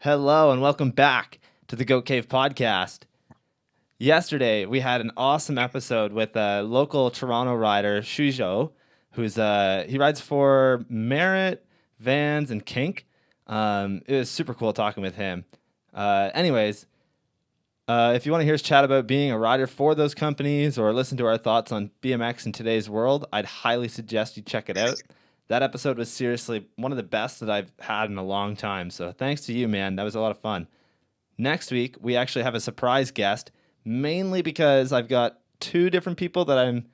Hello and welcome back to the Goat Cave podcast. Yesterday we had an awesome episode with a local Toronto rider, Shujo, who's he rides for Merit, Vans, and Kink. It was super cool talking with him. Anyways, if you want to hear us chat about being a rider for those companies or listen to our thoughts on BMX in today's world, I'd highly suggest you check it out. That episode was seriously one of the best that I've had in a long time. So thanks to you, man. That was a lot of fun. Next week, we actually have a surprise guest, mainly because I've got two different people that I'm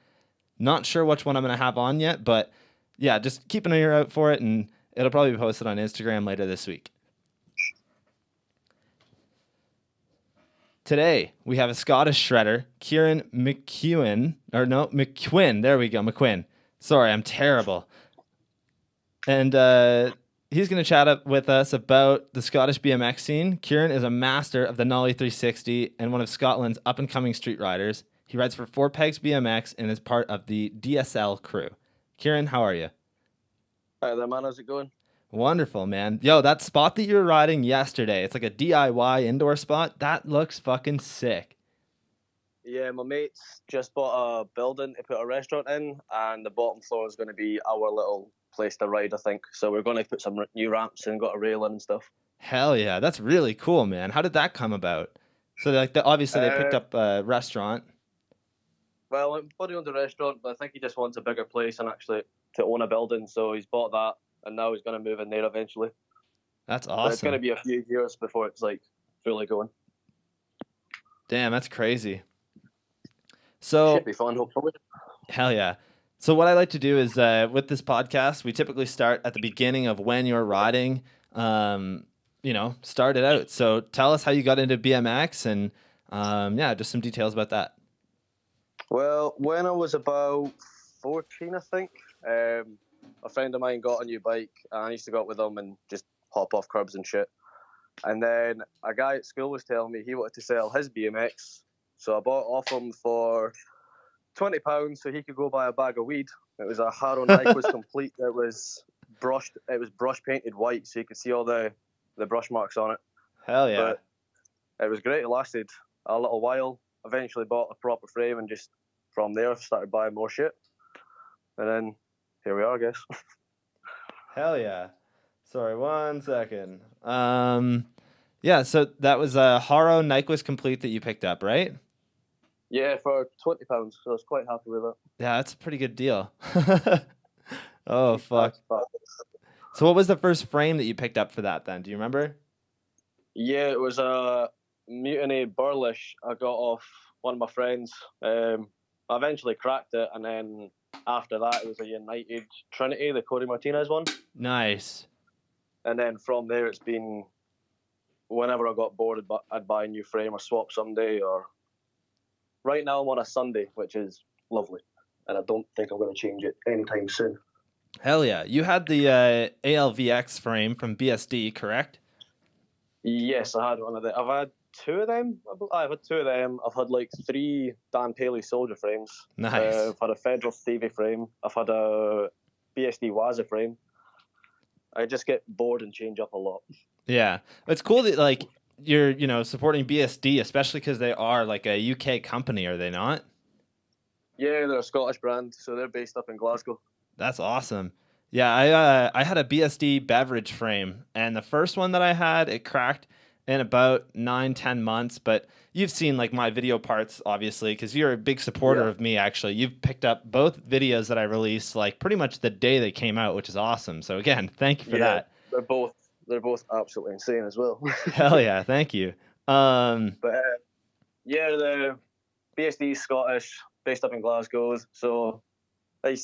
not sure which one I'm going to have on yet. But yeah, just keep an ear out for it, and it'll probably be posted on Instagram later this week. Today, we have a Scottish shredder, Kieran Mcquinn. There we go, Mcquinn. Sorry, I'm terrible. And he's going to chat up with us about the Scottish BMX scene. Kieran is a master of the Nollie 360 and one of Scotland's up-and-coming street riders. He rides for Four Pegs BMX and is part of the DSL crew. Kieran, how are you? Hi there, man. How's it going? Wonderful, man. Yo, that spot that you were riding yesterday, it's like a DIY indoor spot. That looks fucking sick. Yeah, my mates just bought a building to put a restaurant in, and the bottom floor is going to be our little place to ride, I think. So we're going to put some new ramps and got a railing and stuff. Hell yeah, that's really cool, man. How did that come about? So obviously they picked up a restaurant. Well, my buddy owns a restaurant, but I think he just wants a bigger place and actually to own a building. So he's bought that, and now he's going to move in there eventually. That's awesome. But it's going to be a few years before it's like fully going. Damn, that's crazy. So should be fun, hopefully. Hell yeah. So what I like to do is with this podcast, we typically start at the beginning of when you're riding, start it out. So tell us how you got into BMX and just some details about that. Well, when I was about 14, I think, a friend of mine got a new bike, and I used to go out with him and just hop off curbs and shit. And then a guy at school was telling me he wanted to sell his BMX, so I bought it off him for £20 so he could go buy a bag of weed. It was a Harrow Nyquist complete. It was brush painted white, so you could see all the brush marks on it. Hell yeah. But it was great. It lasted a little while. Eventually bought a proper frame, and just from there started buying more shit. And then here we are, I guess. Hell yeah. Sorry, 1 second. So that was a Harrow Nyquist complete that you picked up, right? Yeah, for £20, so I was quite happy with it. Yeah, that's a pretty good deal. Oh, fuck. So what was the first frame that you picked up for that then? Do you remember? Yeah, it was a Mutiny Burlish I got off one of my friends. I eventually cracked it, and then after that it was a United Trinity, the Cody Martinez one. Nice. And then from there it's been, whenever I got bored, I'd buy a new frame or swap someday, or... Right now I'm on a Sunday, which is lovely, and I don't think I'm going to change it anytime soon. Hell yeah. You had the ALVX frame from BSD, correct? Yes, I had one of them. I've had two of them. I've had two of them. I've had like 3 Dan Paley Soldier frames. Nice. I've had a Federal Stevie frame. I've had a BSD Waza frame. I just get bored and change up a lot. Yeah. It's cool that like you're supporting BSD, especially because they are like a UK company, are they not? Yeah, they're a Scottish brand, so they're based up in Glasgow. That's awesome. Yeah, I had a BSD beverage frame, and the first one that I had, it cracked in about 9-10 months. But you've seen like my video parts, obviously, because you're a big supporter of me. Actually, you've picked up both videos that I released like pretty much the day they came out, which is awesome. So again, thank you for that. They're both absolutely insane as well. Hell yeah, thank you. The BSD is Scottish, based up in Glasgow. So, if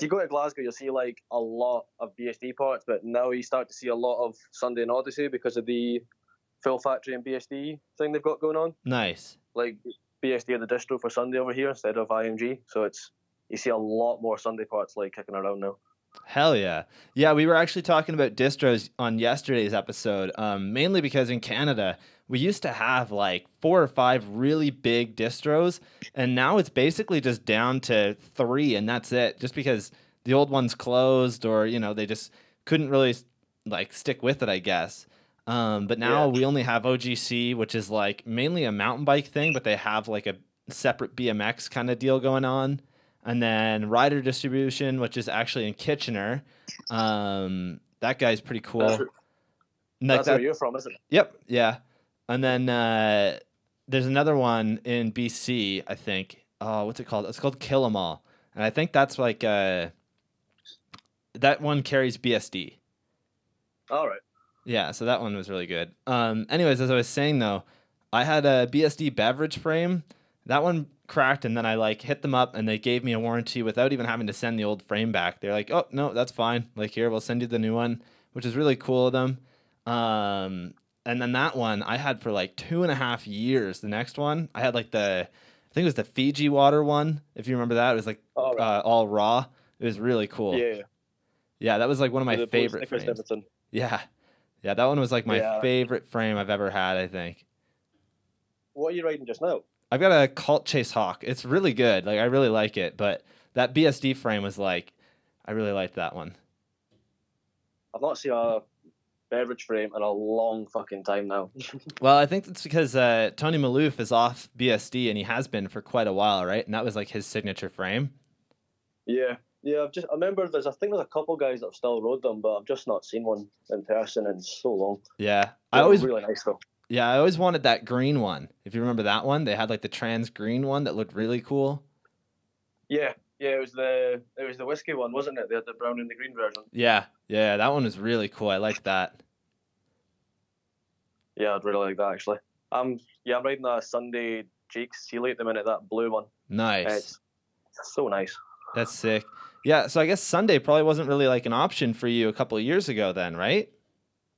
you go to Glasgow, you'll see like a lot of BSD parts, but now you start to see a lot of Sunday and Odyssey because of the full factory and BSD thing they've got going on. Nice. Like BSD are the distro for Sunday over here instead of IMG, so you see a lot more Sunday parts like kicking around now. Hell yeah. Yeah, we were actually talking about distros on yesterday's episode, mainly because in Canada, we used to have like 4 or 5 really big distros, and now it's basically just down to 3, and that's it, just because the old ones closed or, they just couldn't really like stick with it, I guess. But now we only have OGC, which is like mainly a mountain bike thing, but they have like a separate BMX kind of deal going on. And then Rider Distribution, which is actually in Kitchener. That guy's pretty cool. That's where you're from, isn't it? Yep. Yeah. And then there's another one in BC, I think. Oh, what's it called? It's called Kill 'Em All. And I think that's like that one carries BSD. All right. Yeah, so that one was really good. Anyways, as I was saying though, I had a BSD beverage frame. That one cracked, and then I like hit them up, and they gave me a warranty without even having to send the old frame back. They're like, "Oh no, that's fine. Like here, we'll send you the new one," which is really cool of them. And then that one I had for like 2.5 years. The next one I had like I think it was the Fiji water one. If you remember that, it was like all raw. It was really cool. Yeah, that was like one of my favorite frames. Yeah, that one was like my favorite frame I've ever had, I think. What are you riding just now? I've got a Cult Chase Hawk. It's really good. Like I really like it, but that BSD frame was like, I really liked that one. I've not seen a beverage frame in a long fucking time now. Well, I think that's because Tony Maloof is off BSD, and he has been for quite a while, right? And that was like his signature frame. Yeah. I remember I think there's a couple guys that have still rode them, but I've just not seen one in person in so long. Yeah, really nice though. Yeah, I always wanted that green one. If you remember that one, they had like the trans green one that looked really cool. Yeah, it was the whiskey one, wasn't it? They had the brown and the green version. Yeah, that one was really cool. I liked that. Yeah, I'd really like that actually. I'm riding a Sunday Jake Sealy at the minute, that blue one. Nice. It's so nice. That's sick. Yeah, so I guess Sunday probably wasn't really like an option for you a couple of years ago then, right?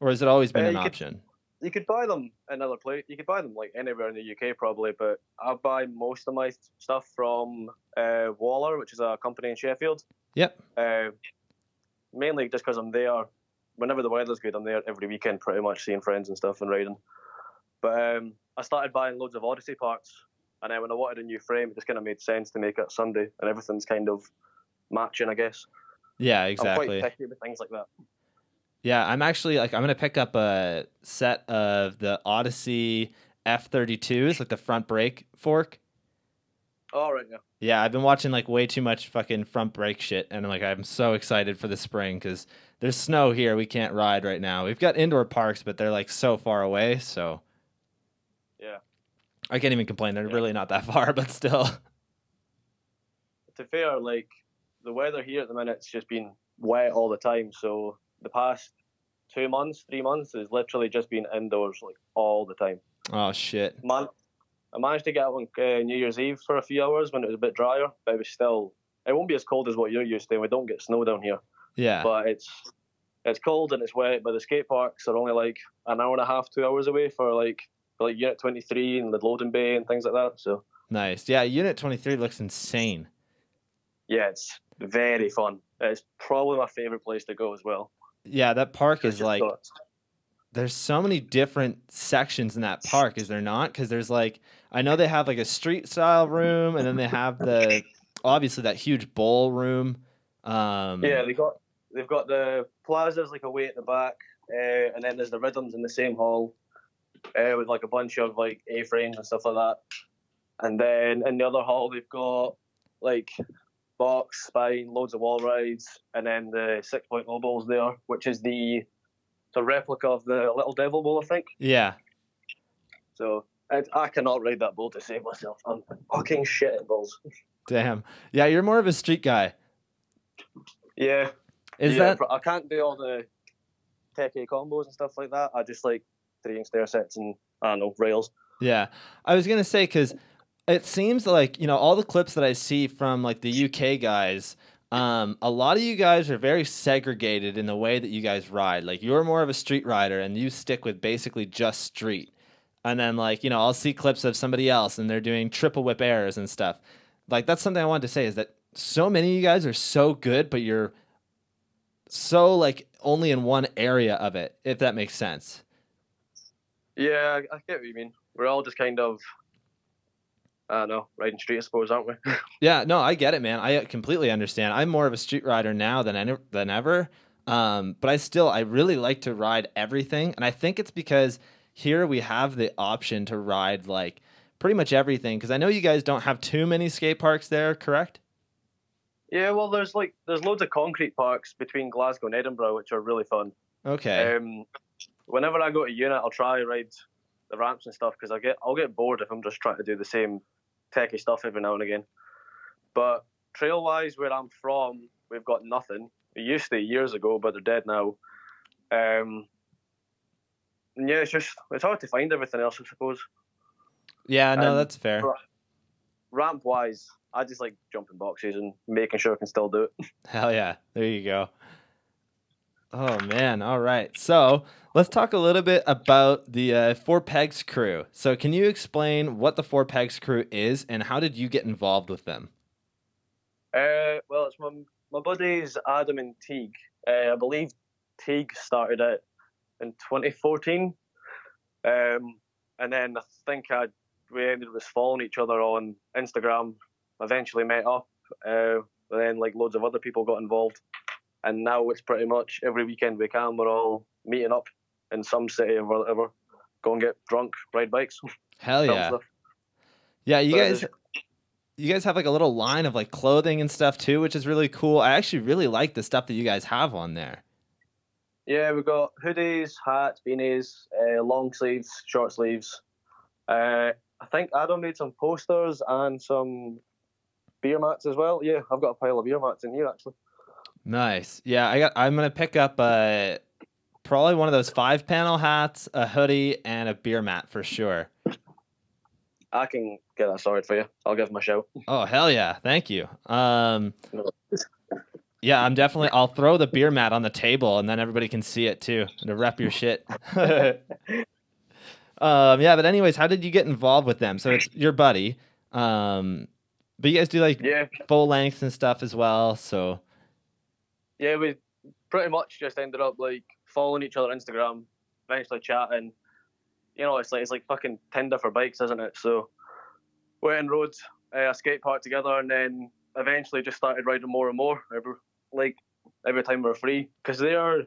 Or has it always been an option? You could buy them in other places. You could buy them like anywhere in the UK probably, but I buy most of my stuff from Waller, which is a company in Sheffield. Yep. Mainly just because I'm there. Whenever the weather's good, I'm there every weekend pretty much, seeing friends and stuff and riding. But I started buying loads of Odyssey parts, and then when I wanted a new frame, it just kind of made sense to make it Sunday, and everything's kind of matching, I guess. Yeah, exactly. I'm quite picky with things like that. Yeah, I'm actually like I'm gonna pick up a set of the Odyssey F32s, like the front brake fork. Oh, right, yeah. Yeah, I've been watching like way too much fucking front brake shit, and I'm so excited for the spring because there's snow here. We can't ride right now. We've got indoor parks, but they're like so far away. So yeah, I can't even complain. They're really not that far, but still. To be fair, like the weather here at the minute's just been wet all the time. So the past 3 months has literally just been indoors like all the time. Oh shit! Man, I managed to get out on New Year's Eve for a few hours when it was a bit drier, but it won't be as cold as what you're used to. We don't get snow down here. Yeah. But it's cold and it's wet, but the skate parks are only like an hour and a half, 2 hours away for like Unit 23 and the loading bay and things like that. So nice. Yeah, Unit 23 looks insane. Yeah, it's very fun. It's probably my favorite place to go as well. Yeah, that park is like there's so many different sections in that park, is there not? Because there's like I know they have like a street style room, and then they have obviously that huge bowl room. Yeah, they've got the plazas like away at the back, and then there's the rhythms in the same hall, with like a bunch of like A-frames and stuff like that. And then in the other hall they've got like box, spine, loads of wall rides, and then the 6.0 bowls there, which is the replica of the Little Devil bowl, I think. Yeah. So I cannot ride that bowl to save myself. I'm fucking shit at bowls. Damn. Yeah, you're more of a street guy. Yeah. That? I can't do all the tech A combos and stuff like that. I just like 3 stair sets and I don't know, rails. Yeah. I was gonna say because it seems like all the clips that I see from like the UK guys. A lot of you guys are very segregated in the way that you guys ride. Like you're more of a street rider and you stick with basically just street. And then like, I'll see clips of somebody else and they're doing triple whip airs and stuff. Like that's something I wanted to say is that so many of you guys are so good, but you're so like only in one area of it, if that makes sense. Yeah, I get what you mean. We're all just kind of I don't know, riding street, I suppose, aren't we? Yeah, no, I get it, man. I completely understand. I'm more of a street rider now than ever. But I really like to ride everything. And I think it's because here we have the option to ride like pretty much everything. Because I know you guys don't have too many skate parks there, correct? Yeah, well, there's loads of concrete parks between Glasgow and Edinburgh, which are really fun. Okay. Whenever I go to unit, I'll try to ride the ramps and stuff because I'll get bored if I'm just trying to do the same techie stuff every now and again. But trail wise, where I'm from, we've got nothing. We used to years ago, but they're dead now. And yeah, it's hard to find everything else, I suppose. Yeah, no, And that's fair. Ramp wise, I just like jumping boxes and making sure I can still do it. Hell yeah. There you go. Oh man. All right. So let's talk a little bit about the Four Pegs crew. So can you explain what the Four Pegs crew is and how did you get involved with them? Well, it's my buddies Adam and Teague. I believe Teague started it in 2014, and then I think we ended up following each other on Instagram. Eventually met up, and then like loads of other people got involved, and now it's pretty much every weekend we can. We're all meeting up in some city or whatever, go and get drunk, ride bikes. Hell yeah. Stuff. Yeah, you guys have like a little line of like clothing and stuff too, which is really cool. I actually really like the stuff that you guys have on there. Yeah, we've got hoodies, hats, beanies, long sleeves, short sleeves. I think Adam made some posters and some beer mats as well. Yeah, I've got a pile of beer mats in here actually. Nice. Yeah, I'm gonna pick up probably one of those 5-panel hats, a hoodie, and a beer mat for sure. I can get that sorted for you. I'll give him a shout. Oh hell yeah! Thank you. Yeah, I'll throw the beer mat on the table and then everybody can see it too to rep your shit. Yeah, but anyways, how did you get involved with them? So it's your buddy. But you guys do like full lengths and stuff as well. So yeah, we pretty much just ended up like following each other on Instagram, eventually chatting. You know, it's like fucking Tinder for bikes, isn't it? So we went and rode a skate park together, and then eventually just started riding more and more every time we were free. Because they're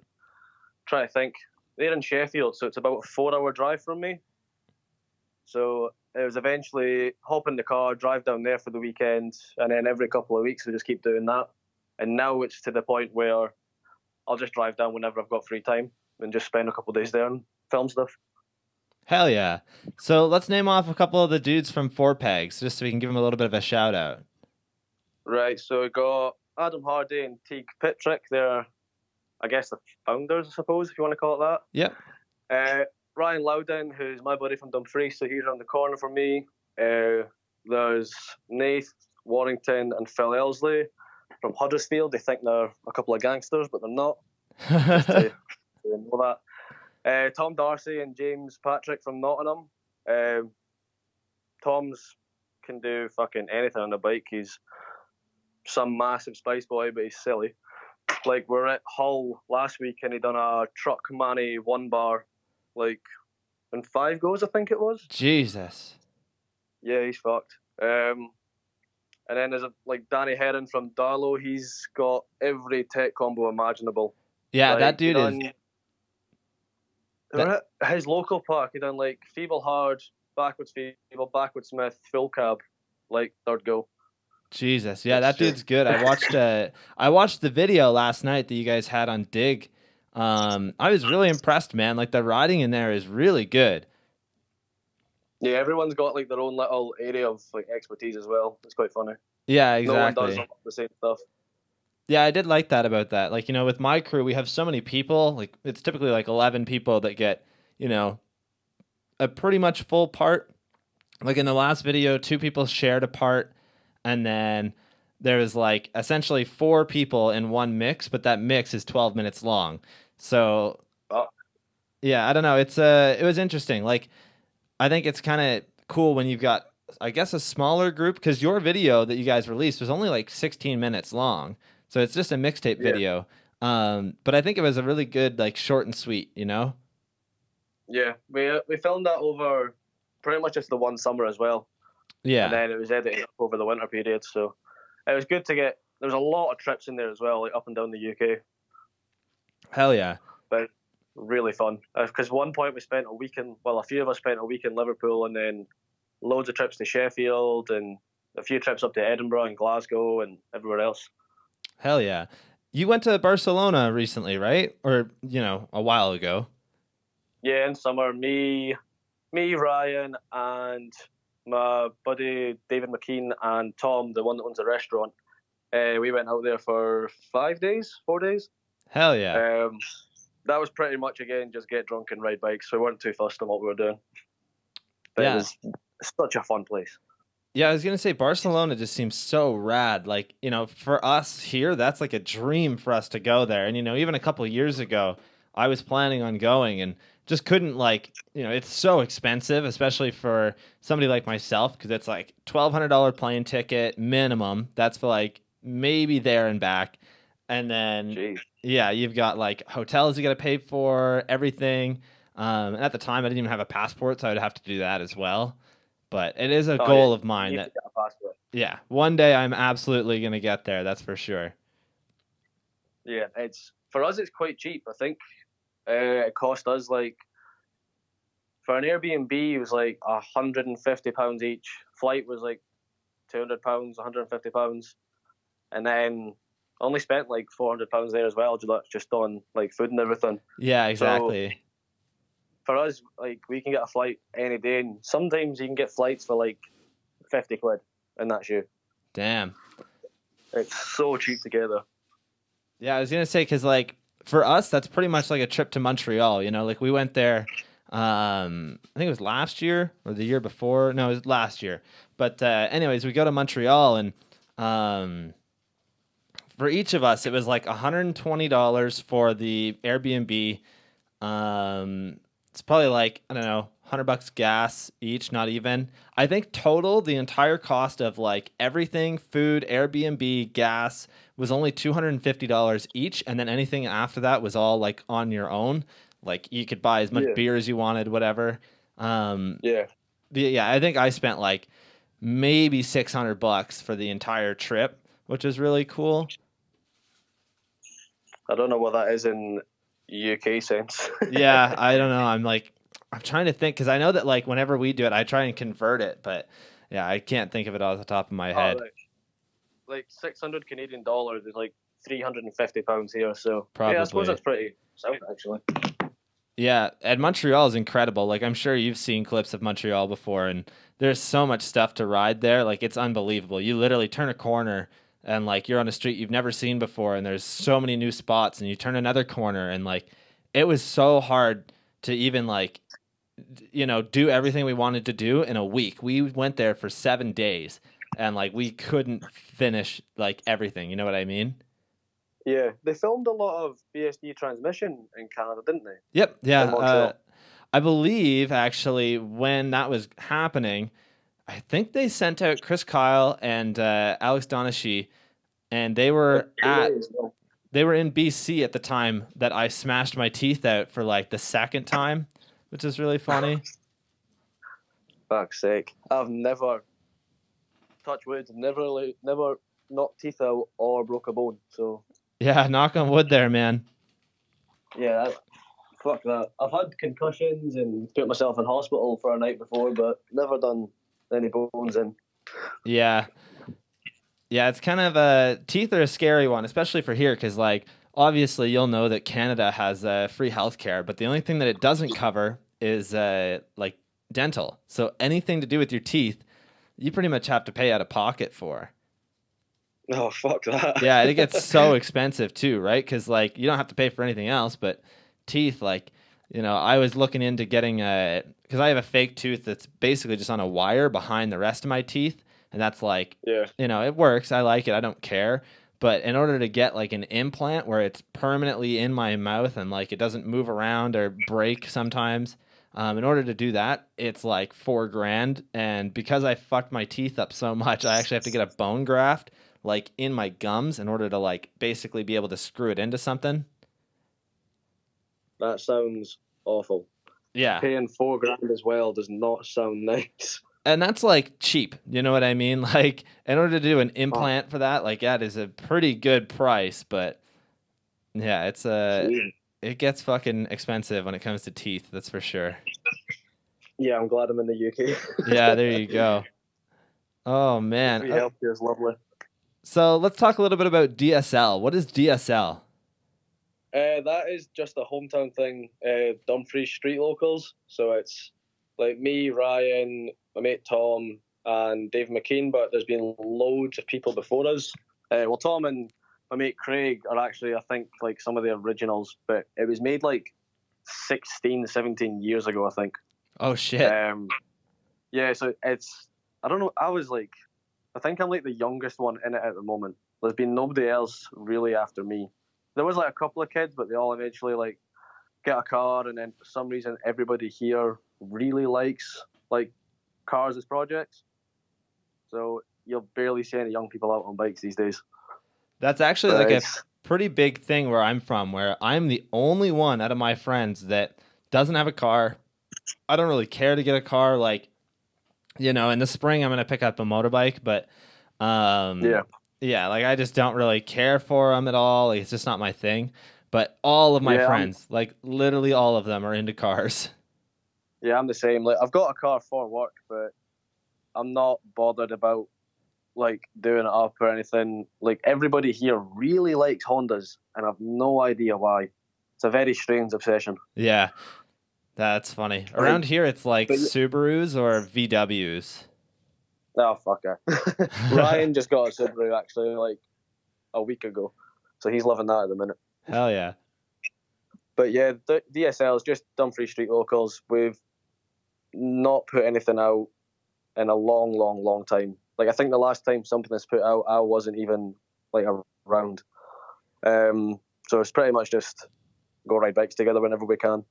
in Sheffield, so it's about a 4-hour drive from me. So it was eventually hop in the car, drive down there for the weekend, and then every couple of weeks we just keep doing that. And now it's to the point where I'll just drive down whenever I've got free time and just spend a couple of days there and film stuff. Hell yeah. So let's name off a couple of the dudes from Four Pegs, just so we can give them a little bit of a shout out. Right, so we got Adam Hardy and Teague Pittrick. They're, I guess, the founders, I suppose, if you want to call it that. Yep. Ryan Loudon, who's my buddy from Dumfries, so he's around the corner from me. There's Nath Warrington and Phil Elsley from Huddersfield. They think they're a couple of gangsters, but they're not. Just to know that. Tom Darcy and James Patrick from Nottingham. Tom's can do fucking anything on a bike. He's some massive spice boy, but he's silly. Like, we're at Hull last week and he done a truck manny 1-bar, like, in 5 goes, I think it was. Jesus. Yeah, he's fucked. And then there's Danny Heron from Darlow. He's got every tech combo imaginable. Yeah, like, that dude is... His local park, he done like feeble hard, backwards feeble, backwards smith, full cab, like third go. Jesus, yeah, that dude's good. I watched the video last night that you guys had on Dig. I was really impressed, man. Like the riding in there is really good. Yeah, everyone's got like their own little area of like expertise as well. It's quite funny. Yeah, exactly. No one does the same stuff. Yeah, I did like that about that. Like, you know, with my crew, we have so many people. Like, it's typically like 11 people that get, you know, a pretty much full part. Like in the last video, 2 people shared a part, and then there was like essentially 4 people in one mix, but that mix is 12 minutes long. So, yeah, I don't know. It was interesting. Like, I think it's kind of cool when you've got, I guess, a smaller group, because your video that you guys released was only like 16 minutes long. So it's just a mixtape video. But I think it was a really good, like, short and sweet, you know? Yeah, we filmed that over pretty much just the one summer as well. Yeah. And then it was edited up over the winter period. So it was good to get, there was a lot of trips in there as well, like up and down the UK. Hell yeah. But really fun. Because one point we spent a few of us spent a week in Liverpool, and then loads of trips to Sheffield, and a few trips up to Edinburgh and Glasgow and everywhere else. Hell yeah. You went to Barcelona recently, right? Or, a while ago. Yeah, in summer, me, Ryan, and my buddy David McQueen and Tom, the one that owns the restaurant. We went out there for 4 days. Hell yeah. That was pretty much, again, just get drunk and ride bikes. We weren't too fussed on what we were doing. But Yeah. it was such a fun place. Yeah, I was gonna say Barcelona just seems so rad. Like, for us here, that's like a dream for us to go there. And even a couple of years ago, I was planning on going and just couldn't it's so expensive, especially for somebody like myself, because it's like $1,200 plane ticket minimum. That's for like maybe there and back. And then Jeez. yeah, you've got like hotels you gotta pay for, everything. And at the time I didn't even have a passport, so I'd have to do that as well. But it is a goal of mine that, yeah, one day I'm absolutely going to get there. That's for sure. Yeah, for us, it's quite cheap. I think it cost us for an Airbnb, it was like £150 each. Flight was like £200, £150, and then only spent like £400 there as well, just on like food and everything. Yeah, exactly. So, for us, we can get a flight any day, and sometimes you can get flights for like 50 quid, and that's you. Damn. It's so cheap to get there. Yeah, I was gonna say, because for us, that's pretty much like a trip to Montreal. We went there. I think it was last year or the year before. No, it was last year. But anyways, we go to Montreal, and for each of us, it was like $120 for the Airbnb. It's probably like, I don't know, $100 gas each, not even. I think total, the entire cost of like everything, food, Airbnb, gas, was only $250 each, and then anything after that was all like on your own. Like you could buy as much beer as you wanted, whatever. Yeah, I think I spent like maybe $600 for the entire trip, which is really cool. I don't know what that is in UK sense. Yeah, I don't know. I'm trying to think, because I know that like whenever we do it, I try and convert it, but yeah, I can't think of it off the top of my head. Like 600 Canadian dollars is like £350 here, so probably. Yeah, I suppose that's pretty sound actually. Yeah, and Montreal is incredible. Like I'm sure you've seen clips of Montreal before, and there's so much stuff to ride there. Like it's unbelievable. You literally turn a corner and like you're on a street you've never seen before, and there's so many new spots, and you turn another corner, and like it was so hard to even like do everything we wanted to do in a week. We went there for 7 days, and like we couldn't finish like everything. You know what I mean? Yeah, they filmed a lot of BSD transmission in Canada, didn't they? Yep. Yeah. I believe actually when that was happening, I think they sent out Chris Kyle and Alex Donaghey, and they were in BC at the time that I smashed my teeth out for like the second time, which is really funny. Fuck's sake! I've never, touch wood, never knocked teeth out or broke a bone. So yeah, knock on wood there, man. Yeah, fuck that. I've had concussions and put myself in hospital for a night before, but never done any bones in. Yeah. Yeah, it's kind of teeth are a scary one, especially for here, because like obviously you'll know that Canada has free healthcare, but the only thing that it doesn't cover is like dental. So anything to do with your teeth, you pretty much have to pay out of pocket for. Oh, fuck that. Yeah, it gets so expensive too, right? Because like you don't have to pay for anything else, but teeth, like I was looking into getting because I have a fake tooth that's basically just on a wire behind the rest of my teeth. And that's like, it works. I like it. I don't care. But in order to get like an implant where it's permanently in my mouth and like it doesn't move around or break sometimes, in order to do that, it's like $4,000. And because I fucked my teeth up so much, I actually have to get a bone graft like in my gums in order to like basically be able to screw it into something. That sounds awful. Yeah. Paying $4,000 as well does not sound nice. And that's like cheap, you know what I mean? Like in order to do an implant for that, like that is a pretty good price, but yeah, it's it gets fucking expensive when it comes to teeth. That's for sure. Yeah, I'm glad I'm in the UK. Yeah, there you go. Oh man. Free healthcare is lovely. So let's talk a little bit about DSL. What is DSL? That is just a hometown thing. Dumfries street locals. So it's like me, Ryan, my mate Tom, and Dave McQueen. But there's been loads of people before us. Well, Tom and my mate Craig are actually, I think, like some of the originals. But it was made like 16, 17 years ago, I think. Oh shit. Yeah. So it's, I don't know. I think I'm like the youngest one in it at the moment. There's been nobody else really after me. There was like a couple of kids, but they all eventually like get a car, and then for some reason everybody here really likes like cars as projects. So you'll barely see any young people out on bikes these days. That's actually like a pretty big thing where I'm from, where I'm the only one out of my friends that doesn't have a car. I don't really care to get a car. Like, you know, in the spring I'm gonna pick up a motorbike, but yeah, like I just don't really care for them at all. Like, it's just not my thing. But all of my friends, like literally all of them, are into cars. Yeah, I'm the same. Like, I've got a car for work, but I'm not bothered about like doing it up or anything. Like, everybody here really likes Hondas, and I've no idea why. It's a very strange obsession. Yeah, that's funny. Around here, it's like Subarus or VWs. Oh, fuck it. Ryan just got a Subaru actually like a week ago, so he's loving that at the minute. Hell yeah. But yeah, the DSL is just Dumfries street locals. We've not put anything out in a long time. Like, I think the last time something was put out, I wasn't even like around. So it's pretty much just go ride bikes together whenever we can.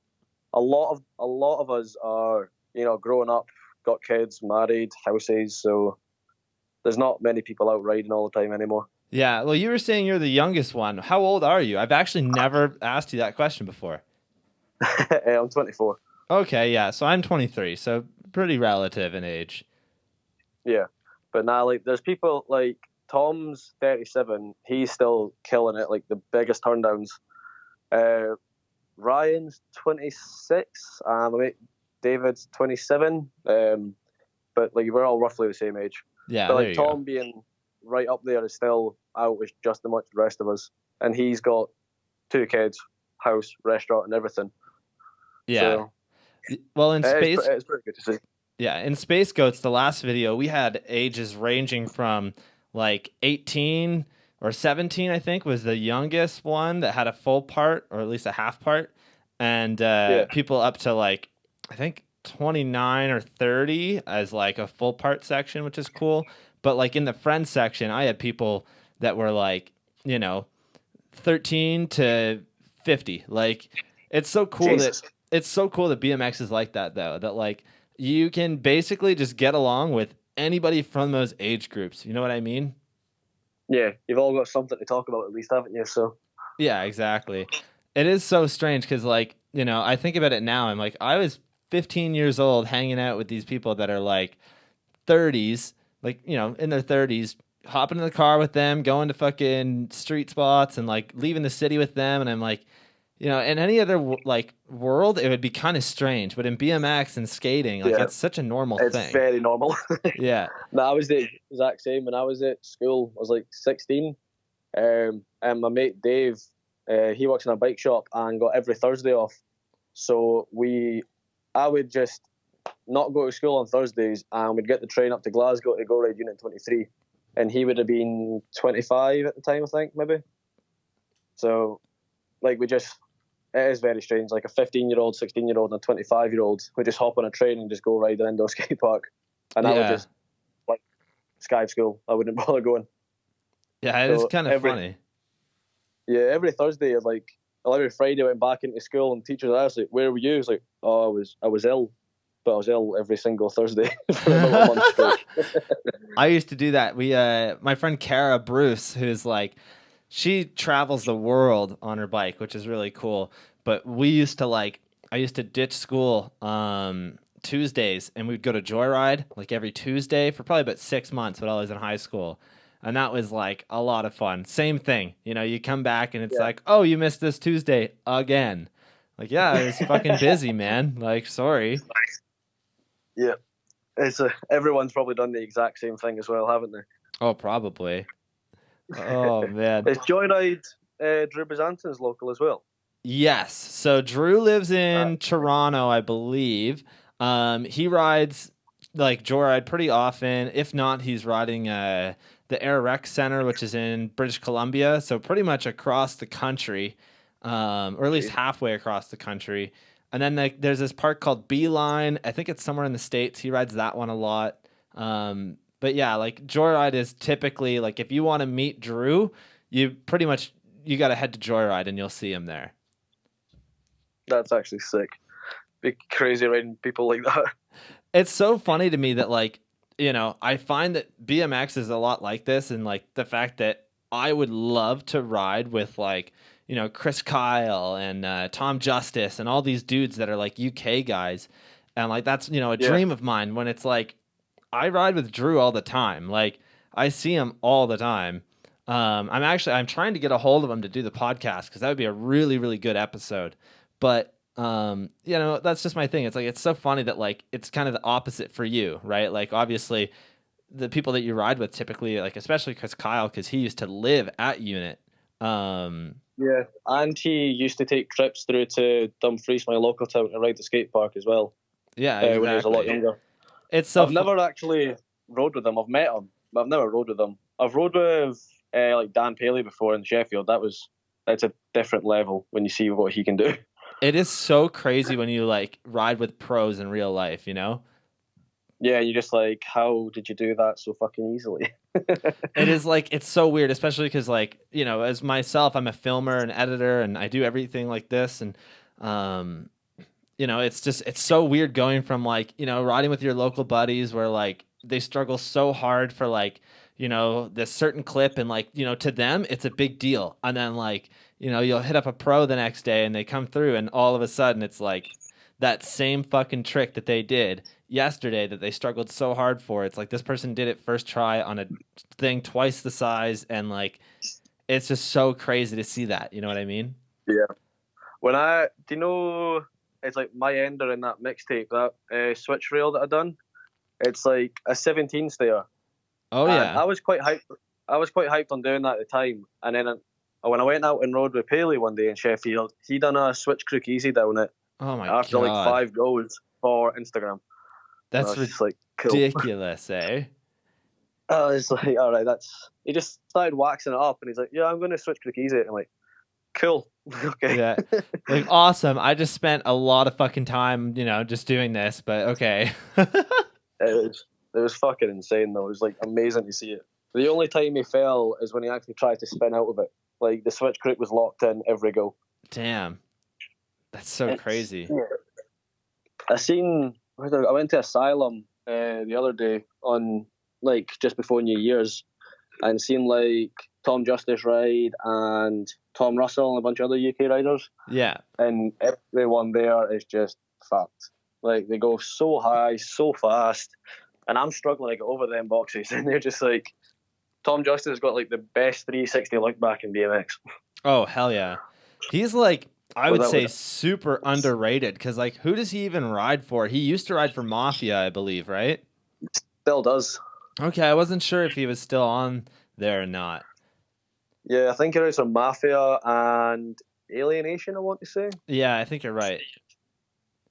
A lot of us are, you know, growing up, got kids, married, houses, so there's not many people out riding all the time anymore. Yeah, well, you were saying you're the youngest one. How old are you? I've actually never asked you that question before. I'm 24. Okay, yeah, so I'm 23, so pretty relative in age. Yeah, but now, like, there's people like Tom's 37. He's still killing it, like the biggest turndowns. Ryan's 26. My mate David's 27. But like, we're all roughly the same age. Yeah, but there like you Tom go. being right up there is still out with just as much the rest of us, and he's got 2 kids, house, restaurant, and everything. Yeah. So, well, in space, it's pretty good to see. Yeah, in Space Goats, the last video, we had ages ranging from like 18 or 17, I think, was the youngest one that had a full part, or at least a half part, and people up to like, I think 29 or 30 as like a full part section, which is cool. But like in the friends section, I had people that were like, you know, 13 to 50. Like, it's so cool Jesus. that BMX is like that, though, that like you can basically just get along with anybody from those age groups. You know what I mean? Yeah, you've all got something to talk about at least, haven't you? So yeah, exactly. It is so strange because, like, you know, I think about it now. I'm like, I was 15 years old hanging out with these people that are like 30s, like, you know, in their 30s, hopping in the car with them, going to fucking street spots and like leaving the city with them. And I'm like, you know, in any other like world, it would be kind of strange, but in BMX and skating, like, it's such a normal thing. It's very normal. Yeah. No, I was the exact same when I was at school. I was like 16, and my mate Dave, he works in a bike shop and got every Thursday off. So I would just not go to school on Thursdays, and we'd get the train up to Glasgow to go ride Unit 23, and he would have been 25 at the time, I think, maybe. So, like, it is very strange. Like, a 15-year-old, 16-year-old, and a 25-year-old would just hop on a train and just go ride an indoor skate park. And I would just, like, Sky School. I wouldn't bother going. Yeah, it is kind of funny. Yeah, every Thursday, like, every Friday I went back into school, and teachers asked, like, where were you? I was like, oh, I was ill. But I was ill every single Thursday for about a month straight. I used to do that. My friend Kara Bruce, who's like, she travels the world on her bike, which is really cool. But I used to ditch school Tuesdays, and we'd go to Joyride like every Tuesday for probably about 6 months when I was in high school. And that was like a lot of fun. Same thing. You know, you come back and it's Yeah. like, oh, you missed this Tuesday again. Like, yeah, I was fucking busy, man. Like, sorry. Yeah. Everyone's probably done the exact same thing as well, haven't they? Oh, probably. Oh, man. Is Joyride Drew Bazanton's local as well? Yes. So Drew lives in Toronto, I believe. He rides like joyride pretty often. If not, he's riding the Air Rec Center, which is in British Columbia. So pretty much across the country, or at least halfway across the country. And then there's this park called Beeline. I think it's somewhere in the States. He rides that one a lot. But yeah, like joyride is typically like if you want to meet Drew, you got to head to joyride and you'll see him there. That's actually sick. Be crazy riding people like that. It's so funny to me that like, you know, I find that BMX is a lot like this, and like the fact that I would love to ride with like, you know, Chris Kyle and Tom Justice and all these dudes that are like UK guys. And like that's, you know, a dream of mine when it's like I ride with Drew all the time. Like I see him all the time. I'm trying to get a hold of him to do the podcast because that would be a really, really good episode. But you know, that's just my thing. It's like it's so funny that like it's kind of the opposite for you, right? Like obviously the people that you ride with typically, like especially Chris Kyle, because he used to live at Unit. Yeah, and he used to take trips through to Dumfries, my local town, to ride the skate park as well. Yeah, exactly. When he was a lot younger. It's so I've never actually rode with him. I've met him, but I've never rode with him. I've rode with like Dan Paley before in Sheffield. It's a different level when you see what he can do. It is so crazy when you like ride with pros in real life, you know? Yeah, you're just like, how did you do that so fucking easily? It is like, it's so weird, especially because like, you know, as myself, I'm a filmer and editor and I do everything like this. And, you know, it's so weird going from like, you know, riding with your local buddies where like they struggle so hard for like, you know, this certain clip and like, you know, to them, it's a big deal. And then like, you know, you'll hit up a pro the next day and they come through and all of a sudden it's like that same fucking trick that they did yesterday that they struggled so hard for. It's like this person did it first try on a thing twice the size, and like it's just so crazy to see that. You know what I mean? Yeah. Do you know, it's like my ender in that mixtape, that switch rail that I done. It's like a 17 stair. Oh yeah. And I was quite hyped on doing that at the time. And then when I went out and rode with Paley one day in Sheffield, he done a switch crook easy down it. Oh my after God. like 5 goals for Instagram. That's ridiculous, cool. Eh? I was like, all right, he just started waxing it up and he's like, yeah, I'm going to switch crook easy. I'm like, cool. Okay. Yeah. Like, awesome. I just spent a lot of fucking time, you know, just doing this, but okay. It was fucking insane though. It was like amazing to see it. The only time he fell is when he actually tried to spin out of it. Like the switch crook was locked in every go. Damn. That's so crazy. Yeah. I went to Asylum the other day on like just before New Year's and seen like Tom Justice ride and Tom Russell and a bunch of other UK riders. Yeah. And everyone there is just fucked. Like they go so high, so fast, and I'm struggling to get over them boxes. And they're just like, Tom Justice has got like the best 360 look back in BMX. Oh hell yeah, he's like I would say super underrated because like who does he even ride for? He used to ride for Mafia, I believe, right? Still does. Okay, I wasn't sure if he was still on there or not. Yeah, I think he rides for Mafia and Alienation, I want to say. Yeah, I think you're right.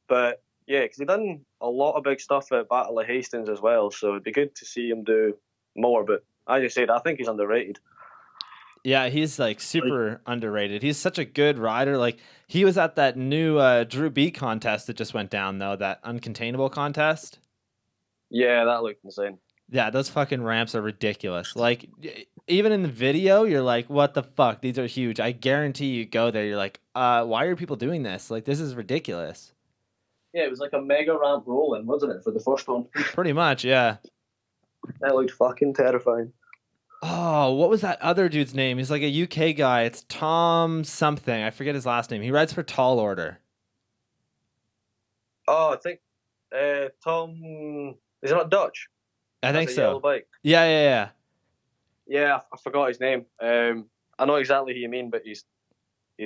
But yeah, because he done a lot of big stuff at Battle of Hastings as well, so it'd be good to see him do more. But as you said, I think he's underrated. Yeah, he's like super underrated. He's such a good rider. Like he was at that new Drew B contest that just went down though, that uncontainable contest. Yeah, that looked insane. Yeah, those fucking ramps are ridiculous. Like even in the video, you're like, what the fuck? These are huge. I guarantee you go there, you're like, why are people doing this? Like this is ridiculous. Yeah, it was like a mega ramp rolling, wasn't it, for the first one? Pretty much, yeah. That looked fucking terrifying. Oh, what was that other dude's name? He's like a UK guy. It's Tom something. I forget his last name. He rides for Tall Order. Oh, I think Tom... Is he not Dutch? I think so. Yellow bike. Yeah. Yeah, I forgot his name. I know exactly who you mean, but he's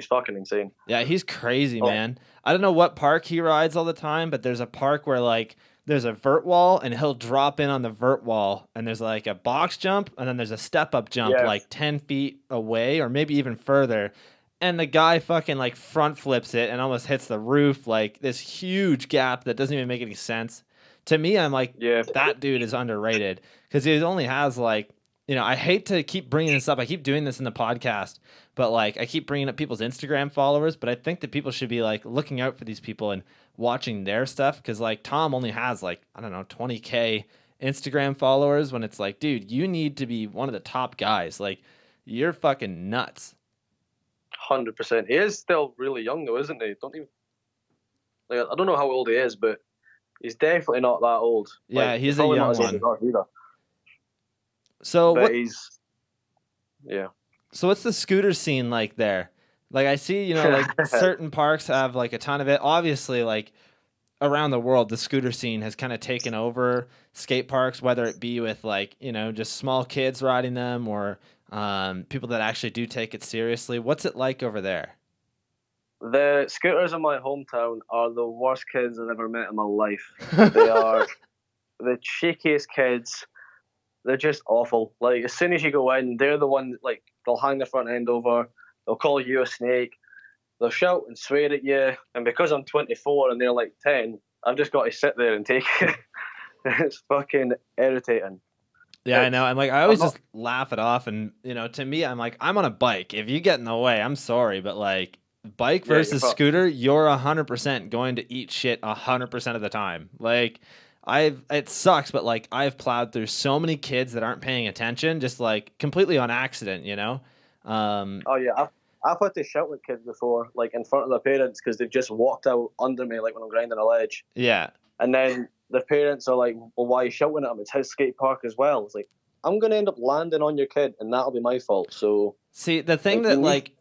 fucking insane. Yeah, he's crazy, Oh, man. I don't know what park he rides all the time, but there's a park where like there's a vert wall and he'll drop in on the vert wall and there's like a box jump and then there's a step up jump yeah, like 10 feet away or maybe even further. And the guy fucking like front flips it and almost hits the roof, like this huge gap that doesn't even make any sense. To me, I'm like, yeah, that dude is underrated because he only has like, I hate to keep bringing this up. I keep doing this in the podcast, but like I keep bringing up people's Instagram followers, but I think that people should be like looking out for these people and watching their stuff because like Tom only has like, I don't know, 20K Instagram followers when it's like, dude, you need to be one of the top guys. Like you're fucking nuts. 100%. He is still really young though, isn't he? Don't even like I don't know how old he is, but he's definitely not that old. Yeah, Like he's he's a probably not young as old as one. us either. So But what he's yeah. So what's the scooter scene like there? Like I see, like certain parks have like a ton of it. Obviously, like around the world, the scooter scene has kind of taken over skate parks, whether it be with like, just small kids riding them or people that actually do take it seriously. What's it like over there? The scooters in my hometown are the worst kids I've ever met in my life. They are the cheekiest kids. They're just awful. Like as soon as you go in, they're the ones like they'll hang their front end over. They'll call you a snake. They'll shout and swear at you. And because I'm 24 and they're like 10, I've just got to sit there and take it. It's fucking irritating. Yeah, I It's know. I'm like, I I'm always not. just laugh it off. And, to me, I'm like, I'm on a bike. If you get in the way, I'm sorry. But like, bike Yeah, you're versus fucked. scooter, you're 100% going to eat shit 100% of the time. Like, it sucks, but like, I've plowed through so many kids that aren't paying attention, just like completely on accident. Oh yeah, I've had to shout at kids before, like in front of their parents, because they've just walked out under me, like when I'm grinding a ledge. Yeah. And then the parents are like, "Well, why are you shouting at him? It's his skate park as well." It's like I'm gonna end up landing on your kid, and that'll be my fault. So See, the thing like, you that need. like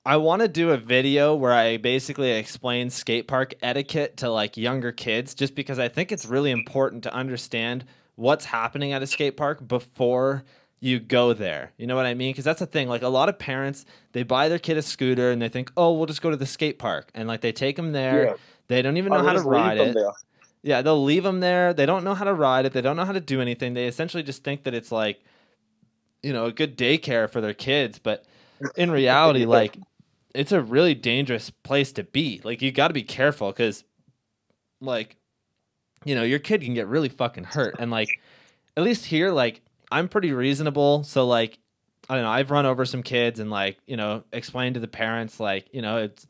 I want to do a video where I basically explain skate park etiquette to like younger kids just because I think it's really important to understand what's happening at a skate park before you go there. You know what I mean? Because that's the thing. Like a lot of parents, they buy their kid a scooter and they think, oh, we'll just go to the skate park. And like they take them there. Yeah, They don't even or know they how to just leave ride them it. there. Yeah, they'll leave them there. They don't know how to ride it. They don't know how to do anything. They essentially just think that it's like, a good daycare for their kids. But in reality, Yeah, like, it's a really dangerous place to be. Like you got to be careful because, like, your kid can get really fucking hurt. And like, at least here, like, I'm pretty reasonable. So like, I don't know. I've run over some kids and like, explained to the parents like, it's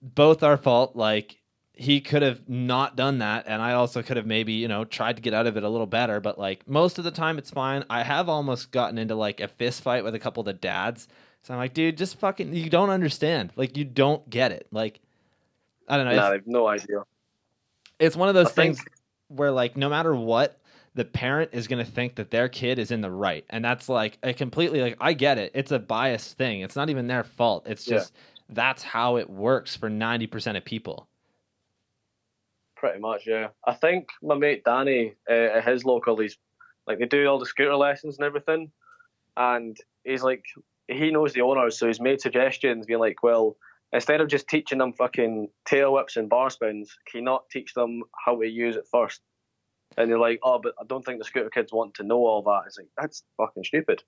both our fault. Like he could have not done that, and I also could have maybe tried to get out of it a little better. But like most of the time, it's fine. I have almost gotten into like a fist fight with a couple of the dads. So I'm like, dude, just fucking, you don't understand. Like you don't get it. Like I don't know. nah, they've no idea. It's one of I those think things where like no matter what, the parent is going to think that their kid is in the right. And that's like a completely like I get it. It's a biased thing. It's not even their fault. It's yeah, just that's how it works for 90% of people. pretty much. Yeah, I think my mate Danny at his local, he's like they do all the scooter lessons and everything, and he's like he knows the owners, so he's made suggestions, being like, well, instead of just teaching them fucking tail whips and bar spins, can you not teach them how to use it first? And they're like, oh, but I don't think the scooter kids want to know all that. It's like that's fucking stupid.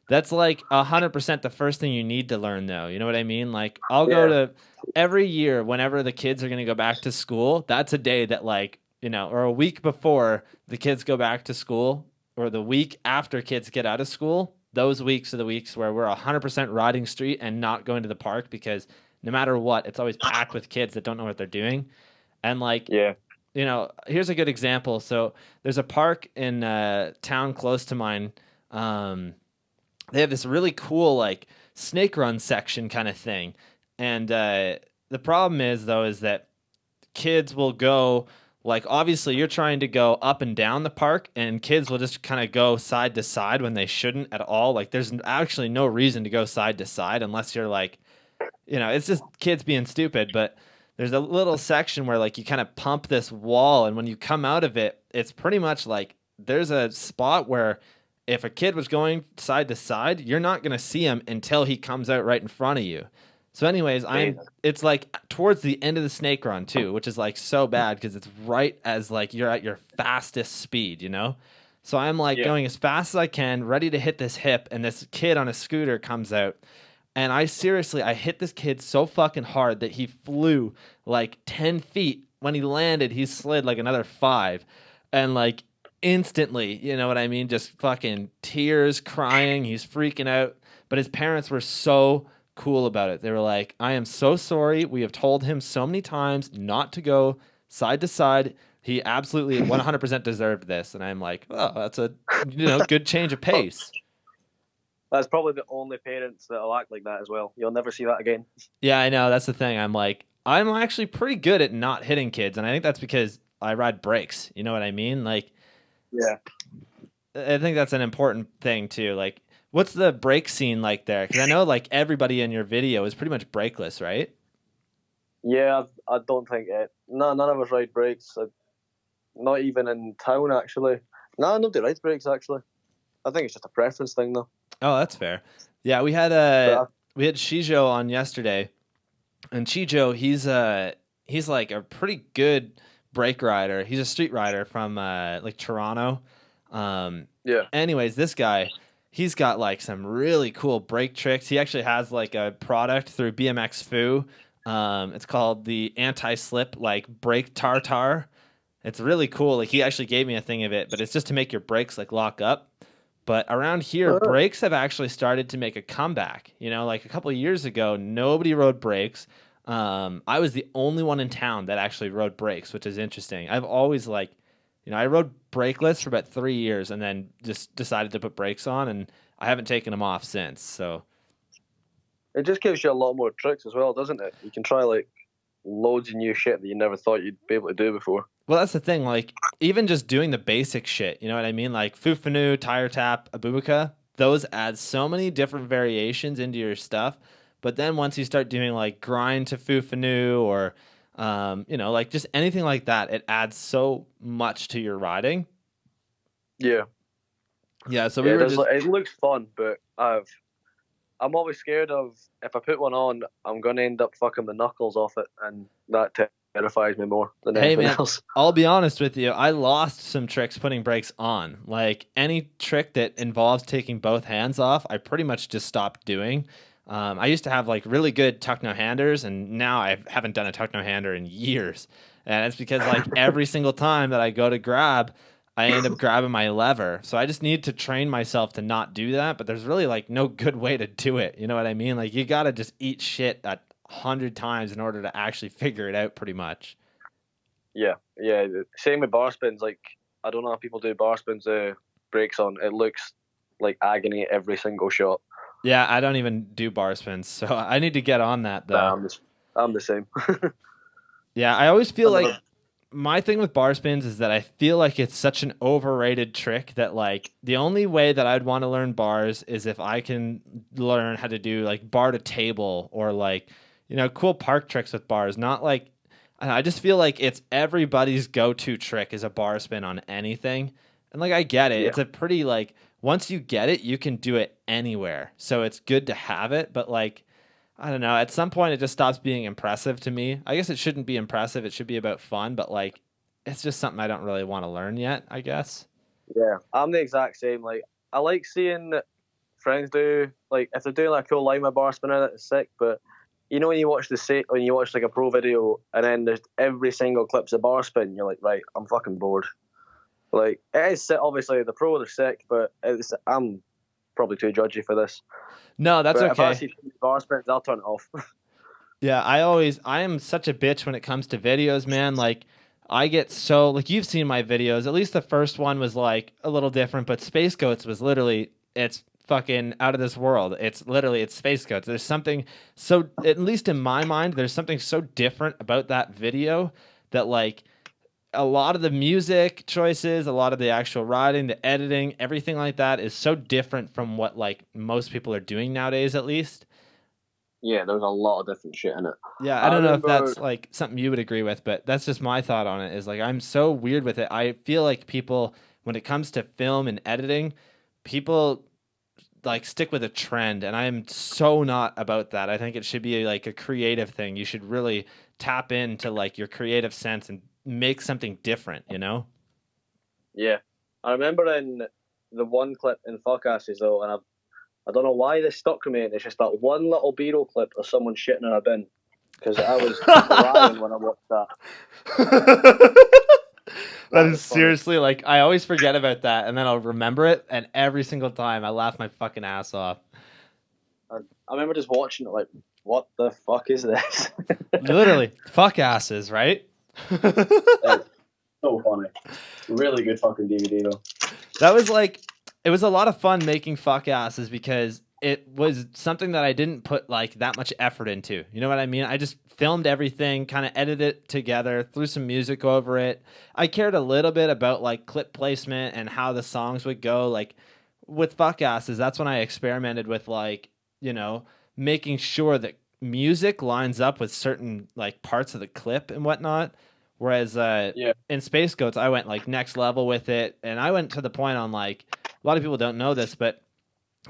That's like 100% the first thing you need to learn though. You know what I mean? Like I'll go Yeah, to every year whenever the kids are going to go back to school. That's a day that like, or a week before the kids go back to school or the week after kids get out of school. Those weeks are the weeks where we're 100% riding street and not going to the park because no matter what, it's always packed with kids that don't know what they're doing. And like, yeah, here's a good example. So there's a park in a town close to mine. They have this really cool like snake run section kind of thing. And the problem is though is that kids will go like obviously you're trying to go up and down the park and kids will just kind of go side to side when they shouldn't at all. Like there's actually no reason to go side to side unless you're like, it's just kids being stupid, but there's a little section where like you kind of pump this wall and when you come out of it, it's pretty much like there's a spot where if a kid was going side to side, you're not going to see him until he comes out right in front of you. So anyways, it's like towards the end of the snake run too, which is like so bad because it's right as like you're at your fastest speed, you know? So I'm like going as fast as I can, ready to hit this hip, and this kid on a scooter comes out. And I hit this kid so fucking hard that he flew like 10 feet. When he landed, he slid like another 5. And like instantly, you know what I mean? Just fucking tears, crying. He's freaking out. But his parents were so cool about it. They were like, I am so sorry. We have told him so many times not to go side to side. He absolutely 100% deserved this. And I'm like, oh, that's a good change of pace. That's probably the only parents that'll act like that as well. You'll never see that again. Yeah, I know. That's the thing. I'm like, I'm actually pretty good at not hitting kids. And I think that's because I ride brakes. You know what I mean? Like, yeah. I think that's an important thing too. Like, what's the brake scene like there? Because I know like everybody in your video is pretty much brakeless, right? Yeah, I don't think it. No, none of us ride brakes. Not even in town, actually. No, nobody rides brakes, actually. I think it's just a preference thing, though. Oh, that's fair. Yeah, we had Shijo on yesterday, and Shijo, he's like a pretty good brake rider. He's a street rider from like Toronto. Yeah. Anyways, this guy, he's got like some really cool brake tricks. He actually has like a product through BMX Foo. It's called the anti-slip like brake tartar. It's really cool. Like he actually gave me a thing of it, but it's just to make your brakes like lock up. But around here, brakes have actually started to make a comeback. You know, like a couple of years ago, nobody rode brakes. I was the only one in town that actually rode brakes, which is interesting. I've always like, I rode brakeless for about 3 years and then just decided to put brakes on, and I haven't taken them off since. So it just gives you a lot more tricks as well, doesn't it? You can try like loads of new shit that you never thought you'd be able to do before. Well, that's the thing. Like, even just doing the basic shit, you know what I mean? Like Fufanu, Tire Tap, Abubuka, those add so many different variations into your stuff. But then once you start doing like grind to Fufanu or, like just anything like that, it adds so much to your riding. Yeah. Yeah. So it looks fun, but I'm always scared of if I put one on, I'm going to end up fucking the knuckles off it, and that terrifies me more than anything else. I'll be honest with you. I lost some tricks putting brakes on. Like any trick that involves taking both hands off, I pretty much just stopped doing. I used to have like really good tuck no handers, and now I haven't done a tuck no hander in years. And it's because like every single time that I go to grab, I end up grabbing my lever. So I just need to train myself to not do that. But there's really like no good way to do it. You know what I mean? Like you got to just eat shit 100 times in order to actually figure it out pretty much. Yeah. Same with bar spins. Like, I don't know how people do bar spins brakes on. It looks like agony every single shot. Yeah, I don't even do bar spins, so I need to get on that though. Nah, I'm the same. Yeah, I always feel like my thing with bar spins is that I feel like it's such an overrated trick that like the only way that I'd want to learn bars is if I can learn how to do like bar to table or like, cool park tricks with bars. Not like, I just feel like it's everybody's go-to trick is a bar spin on anything. And like, I get it. Yeah. It's a pretty like, once you get it, you can do it anywhere. So it's good to have it. But like, I don't know. At some point, it just stops being impressive to me. I guess it shouldn't be impressive. It should be about fun. But like, it's just something I don't really want to learn yet, I guess. Yeah, I'm the exact same. Like, I like seeing friends do, like, if they're doing like a cool Lima bar spinner, that's sick. But when you watch when you watch like a pro video and then there's every single clip's a bar spin, you're like, right, I'm fucking bored. Like, it is obviously the pro, they're sick, but I'm probably too judgy for this. No, that's okay. If I see bar spins, I'll turn it off. Yeah, I am such a bitch when it comes to videos, man. Like, I get so, like, you've seen my videos. At least the first one was like a little different, but Space Goats was literally, it's fucking out of this world. It's Space Goats. There's something so, at least in my mind, there's something so different about that video that like, a lot of the music choices, a lot of the actual riding, the editing, everything like that is so different from what like most people are doing nowadays, at least. Yeah, there's a lot of different shit in it. Yeah, I don't know if that's like something you would agree with, but that's just my thought on it is like I'm so weird with it. I feel like people, when it comes to film and editing, people like stick with a trend, and I am so not about that. I think it should be like a creative thing. You should really tap into like your creative sense and make something different, you know? Yeah. I remember in the one clip in Fuck Asses though, and I don't know why this stuck with me, and it's just that one little B-roll clip of someone shitting in a bin. Because I was crying when I watched that. That is seriously like I always forget about that, and then I'll remember it, and every single time I laugh my fucking ass off. I remember just watching it like, what the fuck is this? Literally, fuck asses, right? It's so funny. Really good fucking DVD though. That was like, it was a lot of fun making fuck asses because it was something that I didn't put like that much effort into. You know what I mean? I just filmed everything, kind of edited it together, threw some music over it. I cared a little bit about like clip placement and how the songs would go. Like with fuck asses, that's when I experimented with like, you know, making sure that music lines up with certain like parts of the clip and whatnot. Whereas in Space Goats, I went like next level with it, and I went to the point on like, a lot of people don't know this, but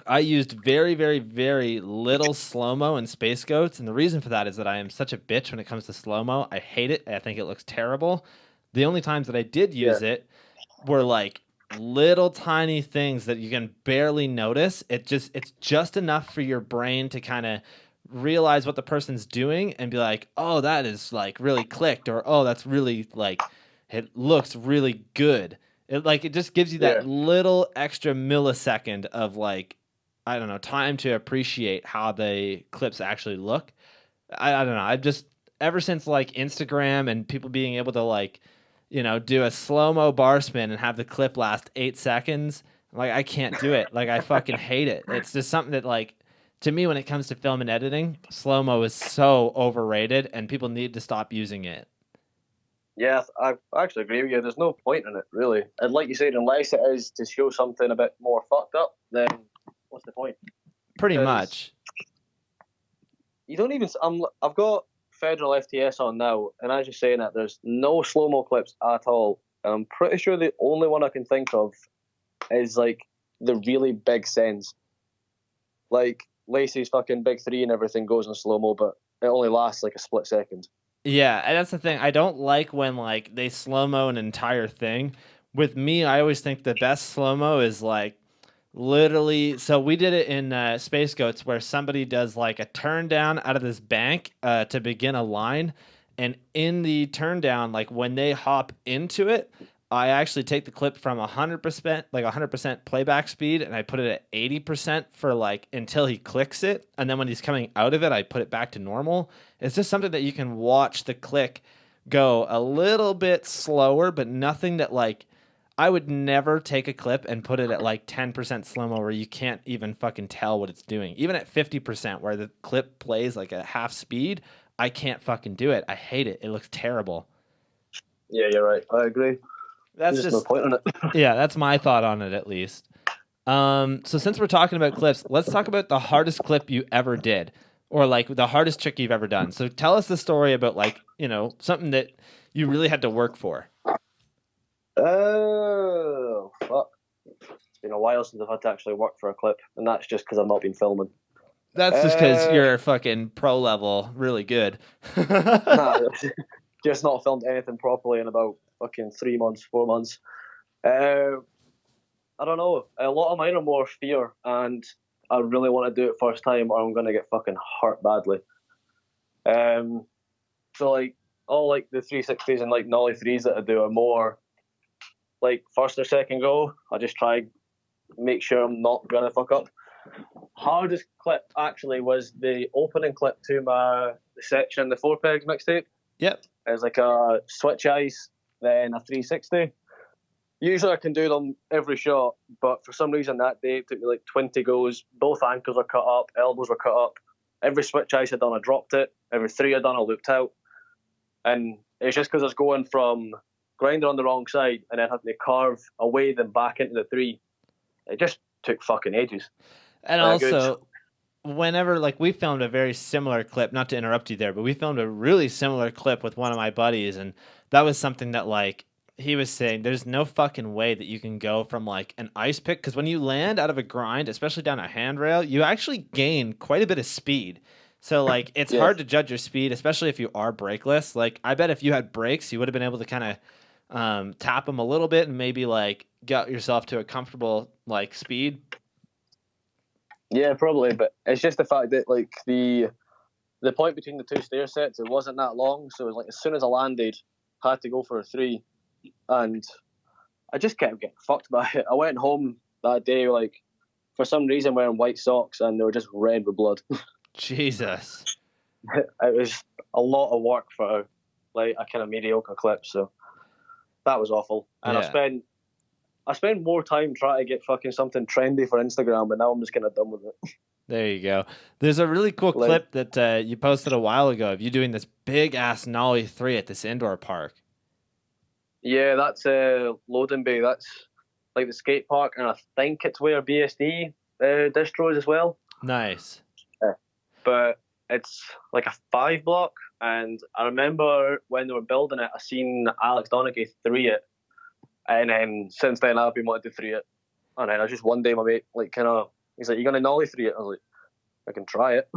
I used very, very, very little slow-mo in Space Goats, and the reason for that is that I am such a bitch when it comes to slow-mo. I hate it. I think it looks terrible. The only times that I did use it were like little tiny things that you can barely notice. It's just enough for your brain to kind of realize what the person's doing and be like, oh, that is like really clicked, or oh, that's really like, it looks really good. It just gives you that little extra millisecond of like, I don't know, time to appreciate how the clips actually look. I don't know. I've just, ever since like Instagram and people being able to like, you know, do a slow-mo bar spin and have the clip last 8 seconds, like I can't do it. Like I fucking hate it. It's just something that like, to me, when it comes to film and editing, slow-mo is so overrated and people need to stop using it. Yeah, I actually agree with you. There's no point in it, really. And like you said, unless it is to show something a bit more fucked up, then what's the point? Pretty much. You don't even... I've got Federal FTS on now, and as you're saying that, there's no slow-mo clips at all. And I'm pretty sure the only one I can think of is, like, the really big sends. Like, Lacey's fucking big 3 and everything goes in slow-mo, but it only lasts, like, a split second. Yeah, and that's the thing. I don't like when like they slow-mo an entire thing. With me, I always think the best slow-mo is like literally. So we did it in Space Goats where somebody does like a turn down out of this bank to begin a line, and in the turn down, like when they hop into it, I actually take the clip from 100%, like 100% playback speed, and I put it at 80% for like until he clicks it. And then when he's coming out of it, I put it back to normal. It's just something that you can watch the click go a little bit slower, but nothing that like, I would never take a clip and put it at like 10% slow-mo where you can't even fucking tell what it's doing. Even at 50% where the clip plays like a half speed, I can't fucking do it. I hate it. It looks terrible. Yeah, you're right. I agree. That's There's no point in it. Yeah, that's my thought on it at least. So since we're talking about clips, let's talk about the hardest clip you ever did, or like the hardest trick you've ever done. So tell us the story about like, you know, something that you really had to work for. Oh, fuck. It's been a while since I've had to actually work for a clip, and that's just because I've not been filming. That's just because you're fucking pro level, really good. Nah, just not filmed anything properly in about fucking 3 months, 4 months. I don't know. A lot of mine are more fear, and I really want to do it first time, or I'm gonna get fucking hurt badly. So like all like the 360s and like Nollie 3s that I do are more like first or second go. I just try make sure I'm not gonna fuck up. Hardest clip actually was the opening clip to the section in the 4 pegs mixtape. Yep. It's like a switch ice, then a 360. Usually I can do them every shot, but for some reason that day it took me like 20 goes. Both ankles were cut up, elbows were cut up. Every switch ice I'd done, I dropped it. Every 3 I'd done, I looped out. And it's just because I was going from grinder on the wrong side and then having to carve away then back into the 3. It just took fucking ages. And also, whenever, like, we filmed a very similar clip, not to interrupt you there, but we filmed a really similar clip with one of my buddies, and that was something that, like, he was saying there's no fucking way that you can go from like an ice pick, because when you land out of a grind, especially down a handrail, you actually gain quite a bit of speed. So like it's Yeah. hard to judge your speed, especially if you are brakeless. Like I bet if you had brakes, you would have been able to kind of tap them a little bit and maybe like get yourself to a comfortable like speed. Yeah, probably, but it's just the fact that like the point between the two stair sets, it wasn't that long, so it was like as soon as I landed, I had to go for a 3, and I just kept getting fucked by it. I went home that day like for some reason wearing white socks, and they were just red with blood. Jesus. It was a lot of work for like a kind of mediocre clip, so that was awful. And Yeah. I spend more time trying to get fucking something trendy for Instagram, but now I'm just kind of done with it. There you go. There's a really cool Like, clip that you posted a while ago of you doing this big ass Nollie 3 at this indoor park. yeah, that's Loading Bay. That's like the skate park, and I think it's where BSD distros as well. Nice. But it's like a 5 block, and I remember when they were building it, I seen Alex Donaghy 3 it, and then since then I've been wanting to 3 it, and then I just one day my mate like kind of he's like, "You gonna Nollie 3 it?" I was like, "I can try it."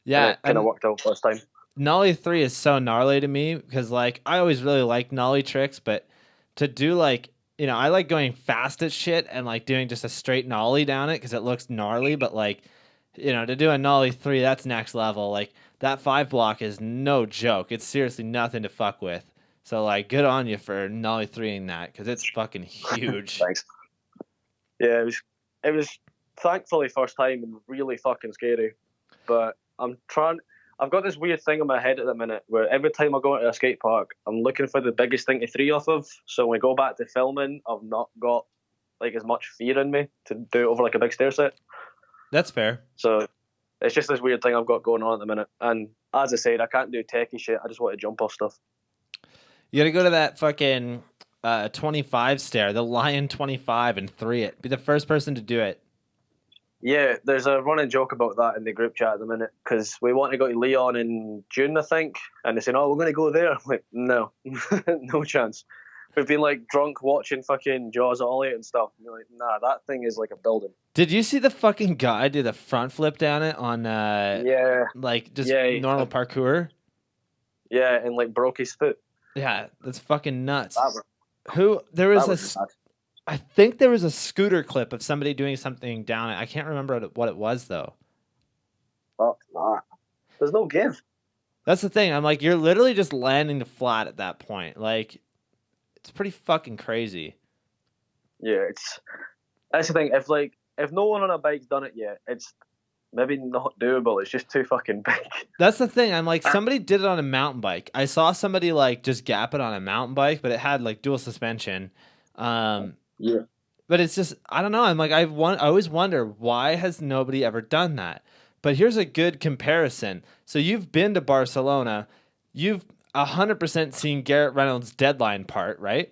Yeah, and it kind of worked out first time. Nollie 3 is so gnarly to me because like I always really like Nollie tricks, but to do like, you know, I like going fast at shit and like doing just a straight Nollie down it because it looks gnarly, but like, you know, to do a Nollie 3, that's next level. Like that 5 block is no joke. It's seriously nothing to fuck with. So like, good on you for Nollie 3ing that because it's fucking huge. Thanks. Yeah, it was thankfully first time and really fucking scary. But I've got this weird thing in my head at the minute where every time I go into a skate park, I'm looking for the biggest thing to 3 off of. So when we go back to filming, I've not got like as much fear in me to do it over like a big stair set. That's fair. So it's just this weird thing I've got going on at the minute. And as I said, I can't do techie shit. I just want to jump off stuff. You gotta go to that fucking 25 stair, the Lion 25, and 3 it. Be the first person to do it. Yeah, there's a running joke about that in the group chat at the minute because we want to go to Leon in June, I think, and they're saying, "Oh, we're going to go there." I'm like, no, no chance. We've been like drunk watching fucking Jaws Ollie and stuff. And you're like, nah, that thing is like a building. Did you see the fucking guy do the front flip down it on Yeah, like just yeah, normal parkour? yeah, and like broke his foot. Yeah, that's fucking nuts. That was bad. I think there was a scooter clip of somebody doing something down it. I can't remember what it was though. Fuck that. There's no give. That's the thing. I'm like, you're literally just landing flat at that point. Like, it's pretty fucking crazy. Yeah, that's the thing. If no one on a bike's done it yet, it's maybe not doable. It's just too fucking big. That's the thing. I'm like, somebody did it on a mountain bike. I saw somebody like just gap it on a mountain bike, but it had like dual suspension. Yeah. But it's just, I don't know. I'm like, I always wonder, why has nobody ever done that? But here's a good comparison. So you've been to Barcelona. You've 100% seen Garrett Reynolds' deadline part, right?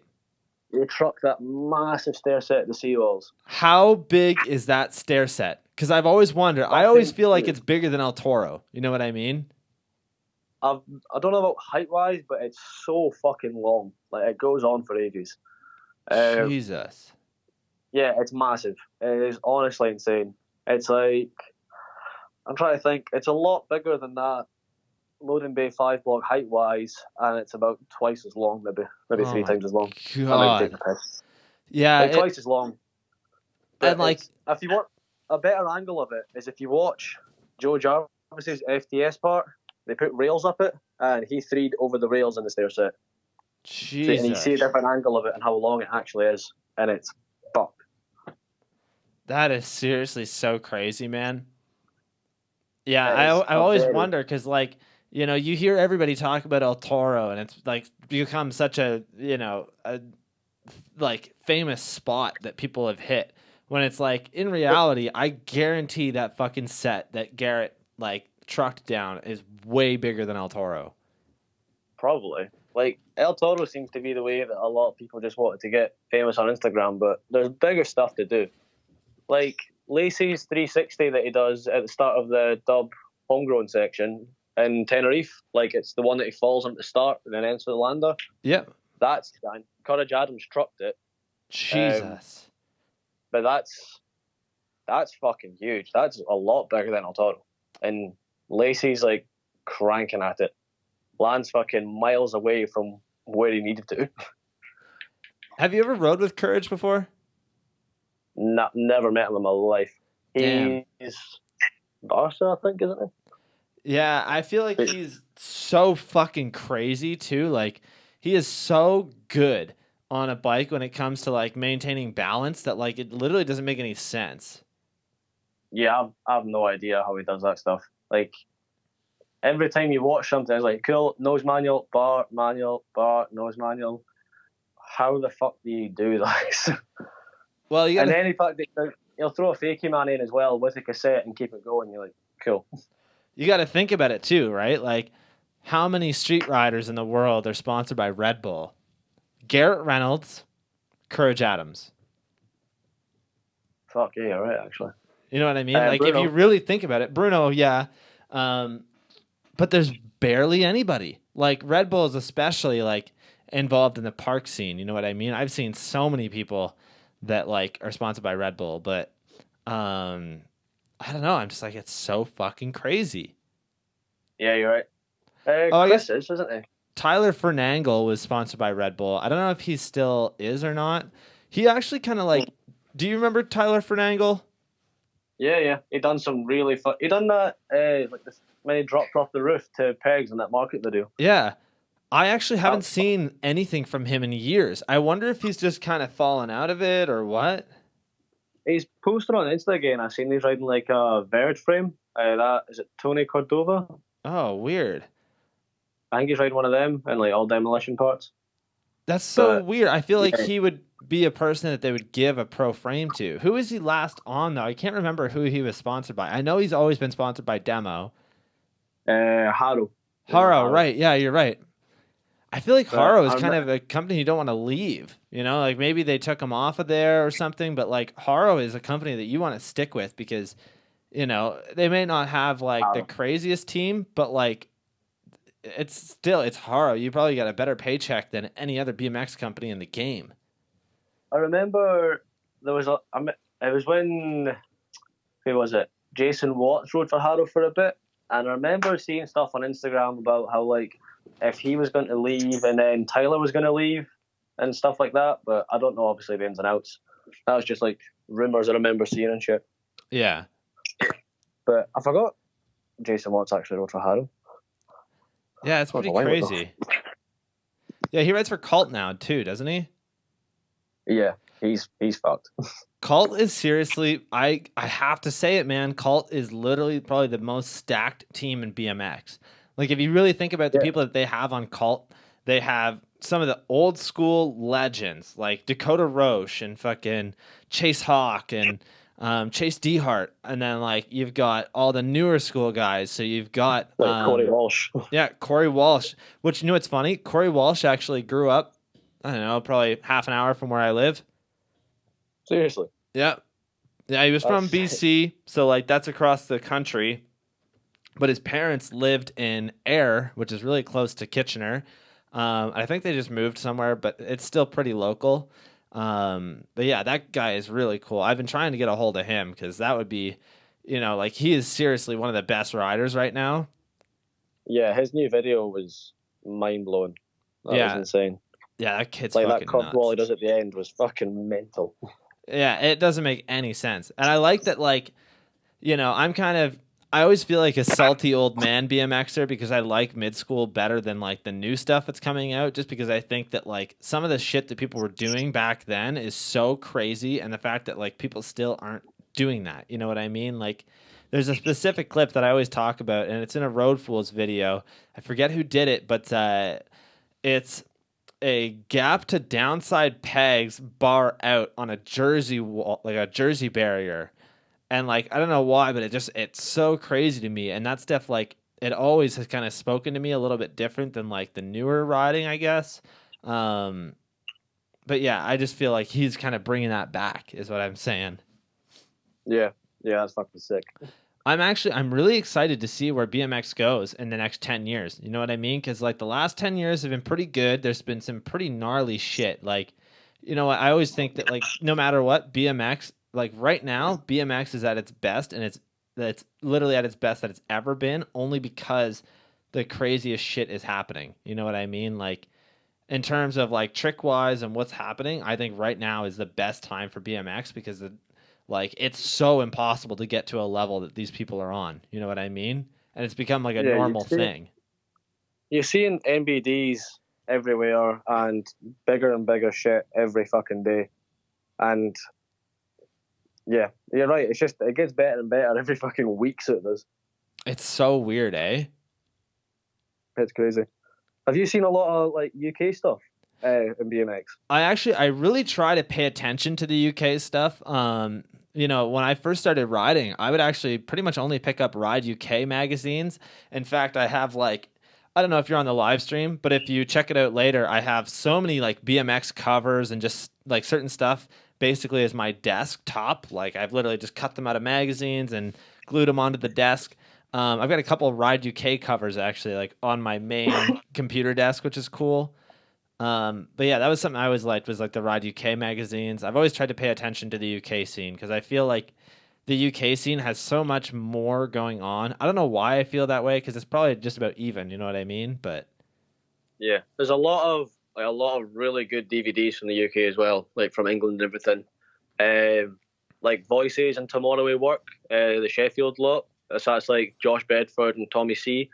They truck that massive stair set at the seawalls. How big is that stair set? Because I've always wondered. I always feel like it's bigger than El Toro. You know what I mean? I don't know about height-wise, but it's so fucking long. Like, it goes on for ages. Jesus. Yeah, it's massive. It is honestly insane. It's like, I'm trying to think, it's a lot bigger than that Loading Bay 5 block height-wise, and it's about twice as long, maybe 3 times as long. God. Yeah. Like, twice as long. But and like, if you want a better angle of it, is if you watch Joe Jarvis's FTS part, they put rails up it, and he 3'd over the rails in the stair set. Jesus. And you see a different angle of it and how long it actually is, and it's fucked. That is seriously so crazy, man. Yeah, I always wonder because, like, you know, you hear everybody talk about El Toro, and it's like become such a, you know, a like famous spot that people have hit. When it's like, in reality, I guarantee that fucking set that Garrett like trucked down is way bigger than El Toro. Probably. Like, El Toro seems to be the way that a lot of people just wanted to get famous on Instagram, but there's bigger stuff to do. Like, Lacey's 360 that he does at the start of the dub homegrown section in Tenerife, like, it's the one that he falls on at the start and then ends with the lander. Yep. That's done. Courage Adams trucked it. Jesus. But that's fucking huge. That's a lot bigger than El Toro. And Lacey's like cranking at it. Lands fucking miles away from where he needed to. Have you ever rode with Courage before? Never met him in my life. Damn. He's Barca, I think, isn't he? Yeah, I feel like he's so fucking crazy too. Like, he is so good on a bike when it comes to like maintaining balance that like it literally doesn't make any sense. Yeah, I have no idea how he does that stuff. Like, every time you watch something, it's like, cool, nose manual, Bart, nose manual. How the fuck do you do this? Well, you gotta, and then in fact, he'll throw a fakie man in as well with a cassette and keep it going. You're like, cool. you got to think about it too, right? Like, how many street riders in the world are sponsored by Red Bull? Garrett Reynolds, Courage Adams. Fuck yeah, you're right, actually. You know what I mean? Like, Bruno. if you really think about it, Bruno, yeah. But there's barely anybody. Like, Red Bull is especially, like, involved in the park scene. You know what I mean? I've seen so many people that, like, are sponsored by Red Bull. But, I don't know. I'm just like, it's so fucking crazy. Yeah, you're right. Chris is, isn't he? Tyler Fernangle was sponsored by Red Bull. I don't know if he still is or not. He actually kind of, like... Do you remember Tyler Fernangle? Yeah. He done some really fun. He done that like this when he dropped off the roof to Pegs in that market video. Yeah, I actually haven't seen anything from him in years. I wonder if he's just kind of fallen out of it or what. He's posted on Insta again. I've seen he's riding like a Verge frame. That is it, Tony Cordova. Oh, weird. I think he's riding one of them and like all demolition parts. That's so weird. I feel like he would be a person that they would give a pro frame to. Who is he last on, though? I can't remember who he was sponsored by. I know he's always been sponsored by Demo. Haro, right. Yeah, you're right. I feel like Haro is kind of a company you don't want to leave. You know, like maybe they took him off of there or something, but like Haro is a company that you want to stick with because, you know, they may not have like the craziest team, but like it's Haro. You probably got a better paycheck than any other BMX company in the game. I remember there was it was when, who was it? Jason Watts rode for Haro for a bit, and I remember seeing stuff on Instagram about how like if he was going to leave and then Tyler was going to leave and stuff like that, but I don't know obviously the ins and outs. That was just like rumors I remember seeing and shit. Yeah. But I forgot Jason Watts actually rode for Haro. Yeah, it's pretty crazy. Yeah, he rides for Cult now too, doesn't he? Yeah, he's fucked. Cult is seriously, I have to say it, man. Cult is literally probably the most stacked team in BMX. Like, if you really think about the people that they have on Cult, they have some of the old school legends like Dakota Roche and fucking Chase Hawk and Chase Dehart, and then like you've got all the newer school guys. So you've got Corey Walsh. Yeah, Corey Walsh. Which, you know what's funny? Corey Walsh actually grew up, I don't know, probably half an hour from where I live. Seriously? Yeah. Yeah, he was from BC, so like that's across the country. But his parents lived in Ayr, which is really close to Kitchener. I think they just moved somewhere, but it's still pretty local. But yeah, that guy is really cool. I've been trying to get a hold of him because that would be, you know, like he is seriously one of the best riders right now. Yeah, his new video was mind blowing. That was insane. Yeah, that kid's like fucking that curve nuts. wall he does at the end was fucking mental. Yeah, it doesn't make any sense. And I like that, like, you know, I always feel like a salty old man BMXer because I like mid school better than like the new stuff that's coming out, just because I think that like some of the shit that people were doing back then is so crazy, and the fact that like people still aren't doing that. You know what I mean? Like, there's a specific clip that I always talk about, and it's in a Road Fools video. I forget who did it, but it's a gap to downside pegs bar out on a jersey wall, like a jersey barrier. And like, I don't know why, but it's so crazy to me. And that stuff, like, it always has kind of spoken to me a little bit different than like the newer riding, I guess. But yeah, I just feel like he's kind of bringing that back is what I'm saying. Yeah, that's fucking sick. I'm really excited to see where BMX goes in the next 10 years. You know what I mean? Because like the last 10 years have been pretty good. There's been some pretty gnarly shit. Like, you know, I always think that like no matter what, BMX, like right now, BMX is at its best, and it's literally at its best that it's ever been, only because the craziest shit is happening. You know what I mean? Like in terms of like trick wise and what's happening, I think right now is the best time for BMX because like it's so impossible to get to a level that these people are on. You know what I mean? And it's become like a Yeah, normal thing. you're seeing NBDs everywhere and bigger shit every fucking day. And yeah, you're right. It's just, it gets better and better every fucking week, so it does. It's so weird, eh? It's crazy. Have you seen a lot of like UK stuff in BMX? I really try to pay attention to the UK stuff. You know, when I first started riding, I would actually pretty much only pick up Ride UK magazines. In fact, I have like, I don't know if you're on the live stream, but if you check it out later, I have so many like BMX covers and just like certain stuff basically as my desktop. Like I've literally just cut them out of magazines and glued them onto the desk. I've got a couple of Ride UK covers actually like on my main computer desk, which is cool. But yeah, that was something I always liked was like the Ride UK magazines. I've always tried to pay attention to the UK scene because I feel like the UK scene has so much more going on. I don't know why I feel that way because it's probably just about even. You know what I mean? But Yeah, there's a lot of really good DVDs from the UK as well, like from England and everything. Like Voices and Tomorrow We Work, the Sheffield lot. So that's like Josh Bedford and Tommy C.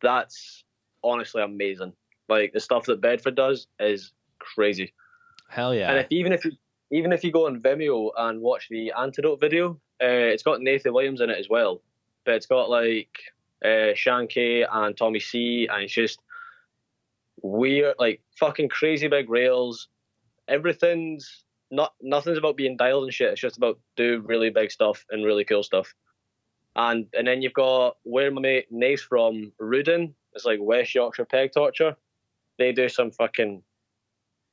That's honestly amazing. Like the stuff that Bedford does is crazy. hell yeah, And even if you go on Vimeo and watch the Antidote video, it's got Nathan Williams in it as well. But it's got like Shanky and Tommy C, and it's just weird, like fucking crazy big rails. Nothing's about being dialed and shit. It's just about do really big stuff and really cool stuff. And then you've got where my mate Nace from, Rudin. It's like West Yorkshire Peg Torture. They do some fucking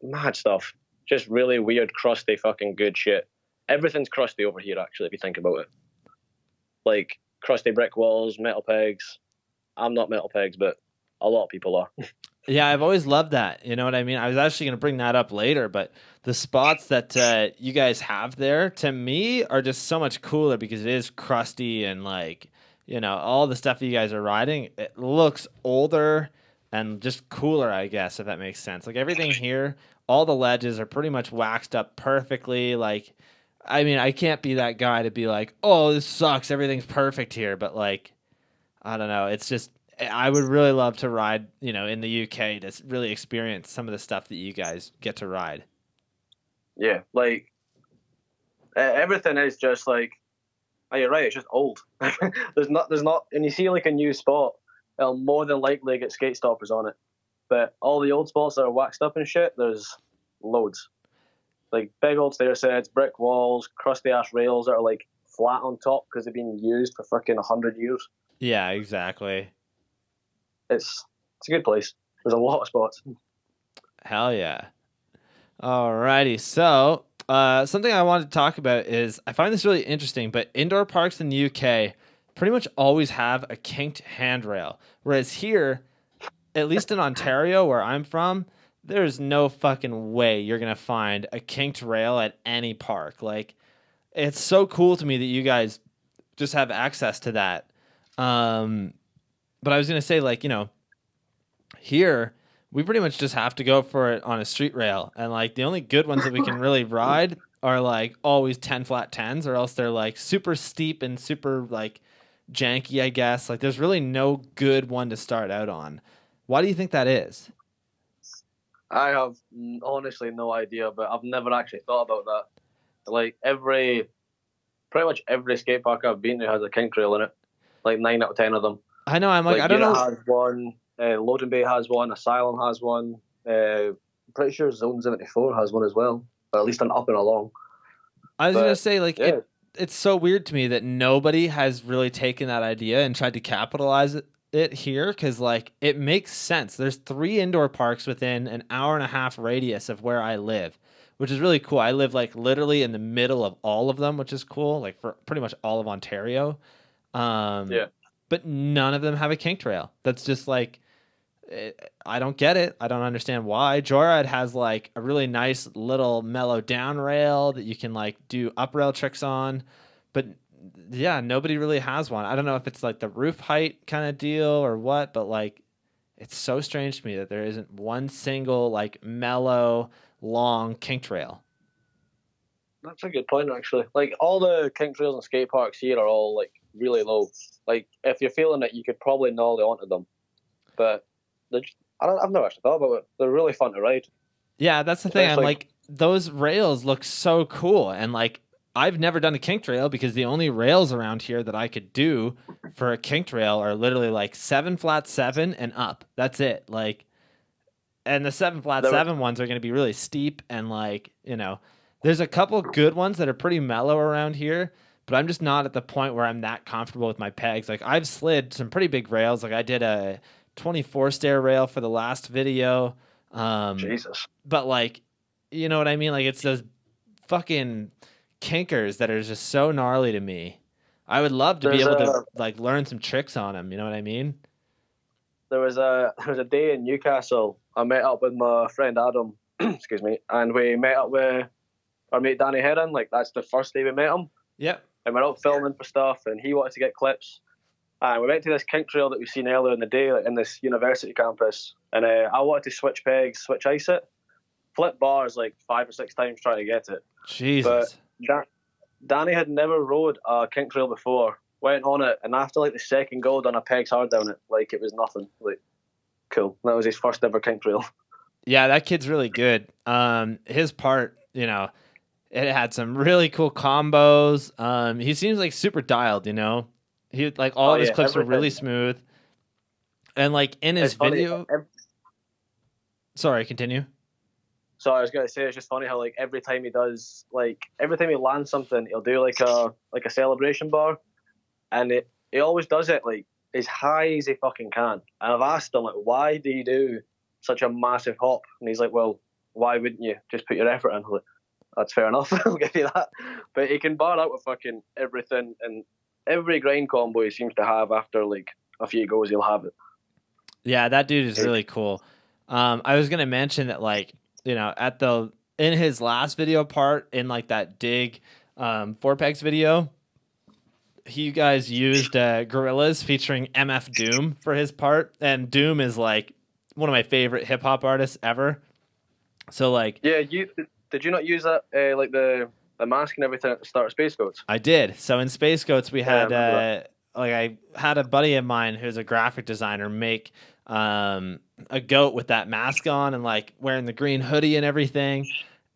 mad stuff. Just really weird, crusty, fucking good shit. Everything's crusty over here, actually, if you think about it. Like crusty brick walls, metal pegs. I'm not metal pegs, but a lot of people are. yeah. I've always loved that. You know what I mean? I was actually going to bring that up later, but the spots that you guys have there to me are just so much cooler because it is crusty and like you know all the stuff that you guys are riding. It looks older and just cooler, I guess, if that makes sense. Like everything here, all the ledges are pretty much waxed up perfectly. Like, I mean, I can't be that guy to be like, oh, this sucks. Everything's perfect here. But like, I don't know. It's just, I would really love to ride, you know, in the UK to really experience some of the stuff that you guys get to ride. Yeah, like everything is just like, oh, you're right. It's just old. there's not, and you see like a new spot, it'll more than likely get skate stoppers on it. But all the old spots that are waxed up and shit, there's loads. Like big old stair sets, brick walls, crusty ass rails that are like flat on top because they've been used for fucking 100 years. Yeah, exactly. It's a good place. There's a lot of spots. Hell yeah. Alrighty. So, something I wanted to talk about is I find this really interesting, but indoor parks in the UK pretty much always have a kinked handrail. Whereas here, at least in Ontario, where I'm from, there's no fucking way you're going to find a kinked rail at any park. Like, it's so cool to me that you guys just have access to that. But I was going to say, like, you know, here we pretty much just have to go for it on a street rail, and like the only good ones that we can really ride are like always 10 flat 10s, or else they're like super steep and super like janky, I guess. Like there's really no good one to start out on. Why do you think that is? I have honestly no idea, but I've never actually thought about that. Like pretty much every skate park I've been to has a kink rail in it. Like 9 out of 10 of them. I know. I'm like I don't Unit know. has one. Loading Bay has one. Asylum has one. Pretty sure Zone 74 has one as well. Or at least an up and along. I was But, gonna say like yeah. it's so weird to me that nobody has really taken that idea and tried to capitalize it here because like it makes sense. There's 3 indoor parks within an hour and a half radius of where I live, which is really cool. I live like literally in the middle of all of them, which is cool. Like for pretty much all of Ontario. Yeah. But none of them have a kink rail. That's just like, I don't get it. I don't understand why. Joyride has like a really nice little mellow down rail that you can like do up rail tricks on, but yeah, nobody really has one. I don't know if it's like the roof height kind of deal or what, but like it's so strange to me that there isn't one single like mellow long kink trail. That's a good point, actually. Like, all the kink trails and skate parks here are all, like, really low. Like, if you're feeling it, you could probably nollie onto them. But I've never actually thought about it. They're really fun to ride. Yeah, that's the thing. I'm Especially, like, those rails look so cool. And like, I've never done a kink trail because the only rails around here that I could do for a kink trail are literally like 7 flat 7 and up. That's it. Like, and the 7 flat 7 ones are going to be really steep and like, there's a couple good ones that are pretty mellow around here, but I'm just not at the point where I'm that comfortable with my pegs. Like, I've slid some pretty big rails. Like, I did a 24 stair rail for the last video. Jesus. But like, you know what I mean? Like, it's those fucking kinkers that are just so gnarly to me. I would love to be able to like learn some tricks on them. You know what I mean? There was a day in Newcastle. I met up with my friend Adam, excuse me, and we met up with our mate Danny Heron. Like, that's the first day we met him. Yep. And we're out filming for stuff, and he wanted to get clips. And we went to this kink trail that we've seen earlier in the day, like in this university campus. And I wanted to switch pegs, switch ice it, flip bars like 5 or 6 times trying to get it. Jesus. But Danny had never rode a kink trail before. Went on it, and after like the second go, done a pegs hard down it, like it was nothing. Like, cool. That was his first ever kink trail. Yeah, that kid's really good. His part, it had some really cool combos. He seems like super dialed, He like all of his clips were really smooth. And like in his video, sorry, continue. So I was gonna say, it's just funny how like every time he lands something, he'll do like a celebration bar, and he always does it like as high as he fucking can. And I've asked him, like, why do you do such a massive hop? And he's like, well, why wouldn't you just put your effort in? I'm like, that's fair enough. I'll give you that. But he can bar out with fucking everything, and every grind combo he seems to have after like a few goes, he'll have it. Yeah, that dude is really cool. I was gonna mention that, like, in his last video part in like that dig 4pegs video, you guys used Gorillas featuring MF Doom for his part, and Doom is like one of my favorite hip hop artists ever. So like, yeah, did you not use that like the mask and everything at the start of Space Goats? I did. So in Space Goats, we had I had a buddy of mine who's a graphic designer make a goat with that mask on and like wearing the green hoodie and everything,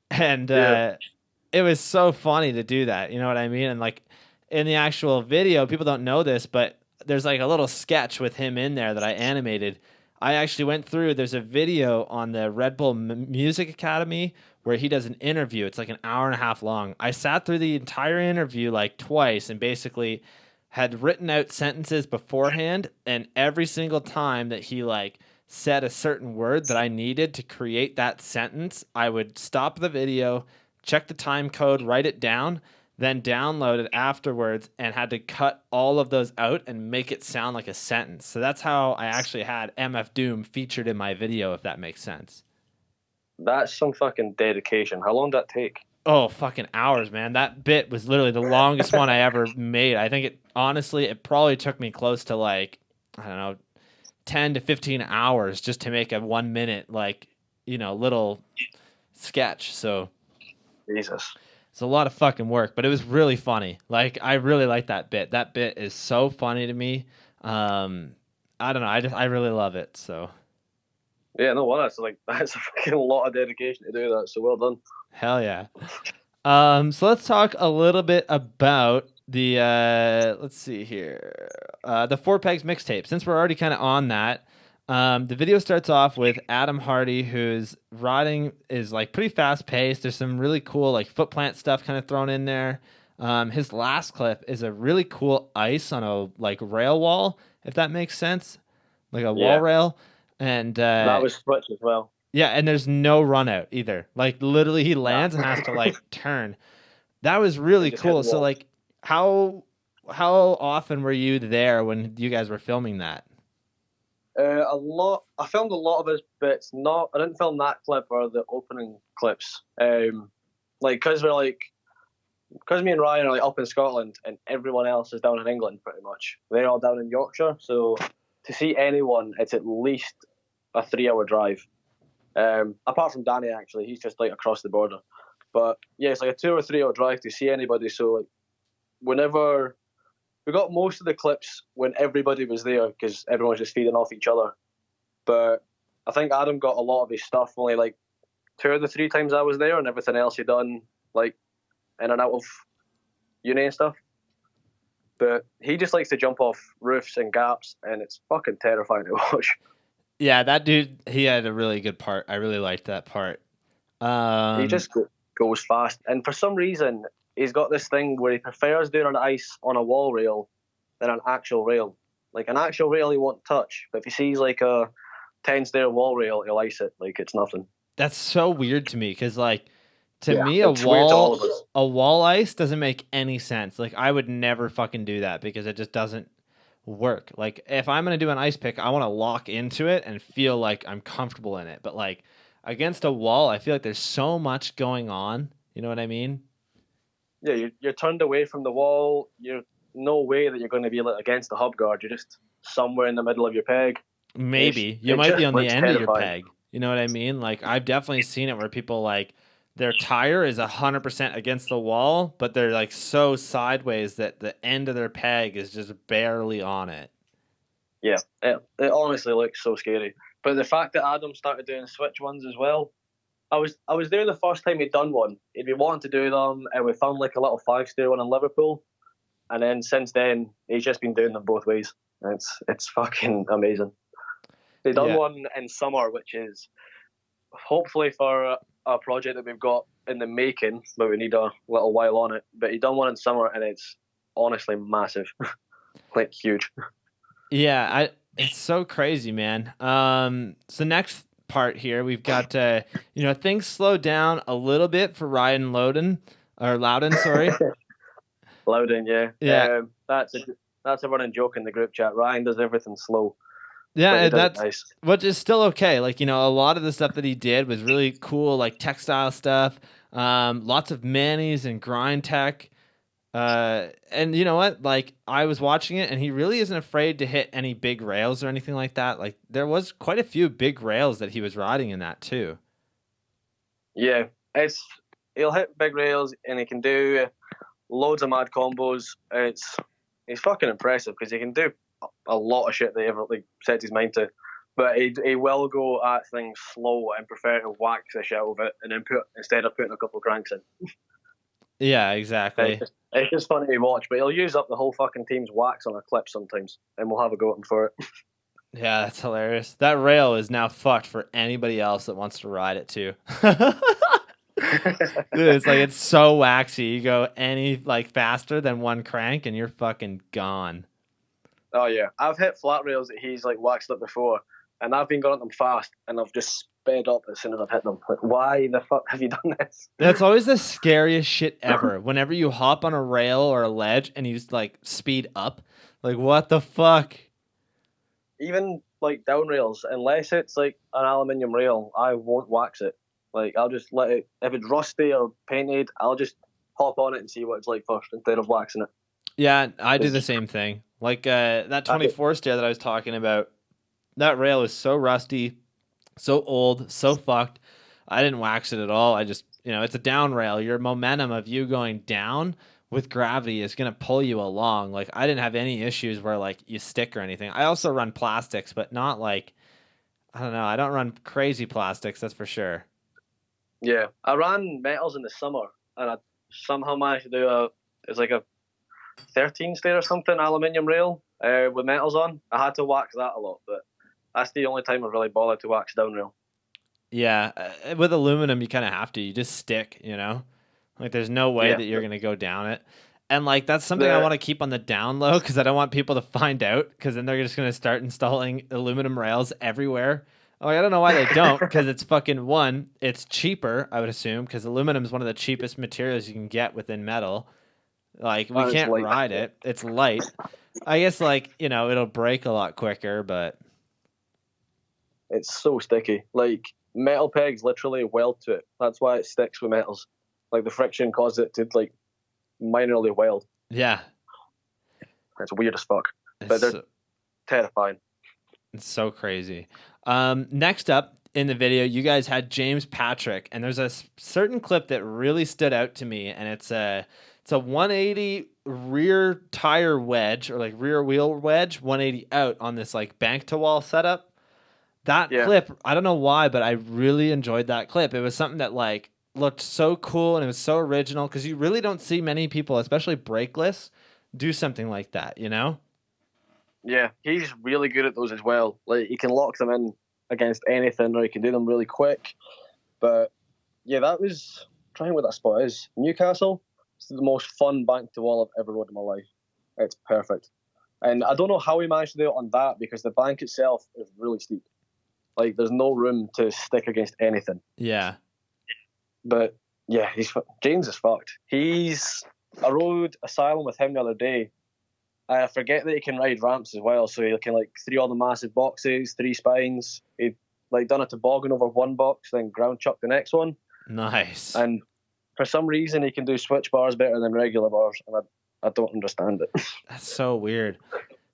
and it was so funny to do that. You know what I mean? And like in the actual video, people don't know this, but there's like a little sketch with him in there that I animated. I actually went through. There's a video on the Red Bull Music Academy where he does an interview. It's like an hour and a half long. I sat through the entire interview like twice and basically had written out sentences beforehand, and every single time that he like said a certain word that I needed to create that sentence, I would stop the video, check the time code, write it down, then download it afterwards, and had to cut all of those out and make it sound like a sentence. So that's how I actually had MF Doom featured in my video, if that makes sense. That's some fucking dedication. How long did that take? Oh, fucking hours, man. That bit was literally the longest one I ever made. I think it probably took me close to like, I don't know, 10 to 15 hours just to make a 1 minute, like, little sketch. So Jesus. It's a lot of fucking work, but it was really funny. Like, I really like that bit. That bit is so funny to me. I don't know. I really love it. So yeah, no, well, that's a fucking lot of dedication to do that. So well done. Hell yeah. So let's talk a little bit about the let's see here, the 4pegs mixtape. Since we're already kind of on that, the video starts off with Adam Hardy, whose riding is like pretty fast paced. There's some really cool like foot plant stuff kind of thrown in there. His last clip is a really cool ice on a like rail wall, if that makes sense, like a wall rail. And that was switch as well. Yeah, and there's no run out either. Like literally, he lands and has to like turn. That was really cool. So like, how how often were you there when you guys were filming that? A lot. I filmed a lot of his bits. Not. I didn't film that clip or the opening clips. Because me and Ryan are like up in Scotland and everyone else is down in England pretty much. They're all down in Yorkshire. So to see anyone, it's at least a 3-hour drive. Apart from Danny, actually, he's just like across the border. But yeah, it's like a 2 or 3 hour drive to see anybody. So like, whenever we got most of the clips when everybody was there because everyone was just feeding off each other. But I think Adam got a lot of his stuff only like 2 of the 3 times I was there, and everything else he done like in and out of uni and stuff. But he just likes to jump off roofs and gaps, and it's fucking terrifying to watch. Yeah, that dude, he had a really good part. I really liked that part. He just goes fast, and for some reason, he's got this thing where he prefers doing an ice on a wall rail than an actual rail. Like an actual rail, he won't touch, but if he sees like a 10-stair wall rail, he'll ice it like it's nothing. That's so weird to me because, like, to Yeah, me, a it's weird to all of us. wall ice doesn't make any sense. Like, I would never fucking do that because it just doesn't work. Like, if I'm gonna do an ice pick, I want to lock into it and feel like I'm comfortable in it. But like against a wall, I feel like there's so much going on. You know what I mean? Yeah, you're turned away from the wall. You're no way that you're going to be like against the hub guard. You're just somewhere in the middle of your peg. Maybe you might be on the end of your peg. You know what I mean? Like, I've definitely seen it where people like their tire is 100% against the wall, but they're like so sideways that the end of their peg is just barely on it. Yeah, it honestly looks so scary. But the fact that Adam started doing switch ones as well, I was there the first time he'd done one. He'd been wanting to do them, and we found like a little 5-stair one in Liverpool, and then since then he's just been doing them both ways. And it's fucking amazing. They done one in summer, which is hopefully for a project that we've got in the making, but we need a little while on it. But he done one in summer, and it's honestly massive, like huge. Yeah, it's so crazy, man. So next part here, we've got things slowed down a little bit for Ryan Loudon, sorry. Loudon, yeah. Yeah. That's a running joke in the group chat. Ryan does everything slow. Yeah, that's nice. Which is still okay. Like, a lot of the stuff that he did was really cool, like textile stuff, lots of manis and grind tech. And you know what? Like, I was watching it, and he really isn't afraid to hit any big rails or anything like that. Like, there was quite a few big rails that he was riding in that too. Yeah, he'll hit big rails, and he can do loads of mad combos. It's fucking impressive because he can do a lot of shit that he ever sets his mind to. But he will go at things slow and prefer to whack the shit out of it and then instead of putting a couple of cranks in. Yeah, exactly. It's just funny to watch, but he'll use up the whole fucking team's wax on a clip sometimes, and we'll have a go at him for it. Yeah, that's hilarious. That rail is now fucked for anybody else that wants to ride it too. Dude, it's so waxy. You go any faster than one crank, and you're fucking gone. Oh yeah, I've hit flat rails that he's waxed up before, and I've been going at them fast, and I've just sped up as soon as I've hit them. Like, why the fuck have you done this? That's always the scariest shit ever. Whenever you hop on a rail or a ledge and you speed up, what the fuck? Even down rails, unless it's an aluminium rail, I won't wax it. I'll just let it. If it's rusty or painted, I'll just hop on it and see what it's like first instead of waxing it. Yeah, I do the same thing. That 24 stair that I was talking about, that rail is so rusty, so old, so fucked. I didn't wax it at all. I just, it's a down rail. Your momentum of you going down with gravity is going to pull you along. I didn't have any issues where you stick or anything. I also run plastics, but not I don't know. I don't run crazy plastics, that's for sure. Yeah, I ran metals in the summer, and I somehow managed to do a 13 stair or something aluminium rail with metals on. I had to wax that a lot, but that's the only time I've really bothered to wax down rail. Yeah, with aluminum you kind of have to. You just stick, there's no way that you're gonna go down it. And that's something I want to keep on the down low because I don't want people to find out, because then they're just gonna start installing aluminum rails everywhere. I don't know why they don't, because it's fucking it's cheaper, I would assume, because aluminum is one of the cheapest materials you can get within metal. Like we And it's can't light. ride it. It's light. I guess like, you know, it'll break a lot quicker, but It's so sticky. Like metal pegs literally weld to it. That's why it sticks with metals. Like the friction causes it to like minorly weld. yeah. It's weird as fuck. But It's they're so, terrifying. it's so crazy. Next up in the video, you guys had James Patrick, and there's a certain clip that really stood out to me, and it's a 180 rear tire wedge or like rear wheel wedge, 180 out on this like bank to wall setup. That clip, I don't know why, but I really enjoyed that clip. It was something that like looked so cool and it was so original because you really don't see many people, especially brakeless, do something like that, you know? Yeah, he's really good at those as well. Like he can lock them in against anything, or he can do them really quick. But yeah, that was trying what that spot is. Newcastle. It's the most fun bank to wall I've ever rode in my life. It's perfect, and I don't know how he managed to do it on that because the bank itself is really steep. Like there's no room to stick against anything. Yeah. But yeah, James is fucked. I rode Asylum with him the other day. I forget that he can ride ramps as well, so he can like 3 all the massive boxes, 3 spines. He like done a toboggan over one box, then ground chuck the next one. Nice. And for some reason, he can do switch bars better than regular bars, and I don't understand it. That's so weird.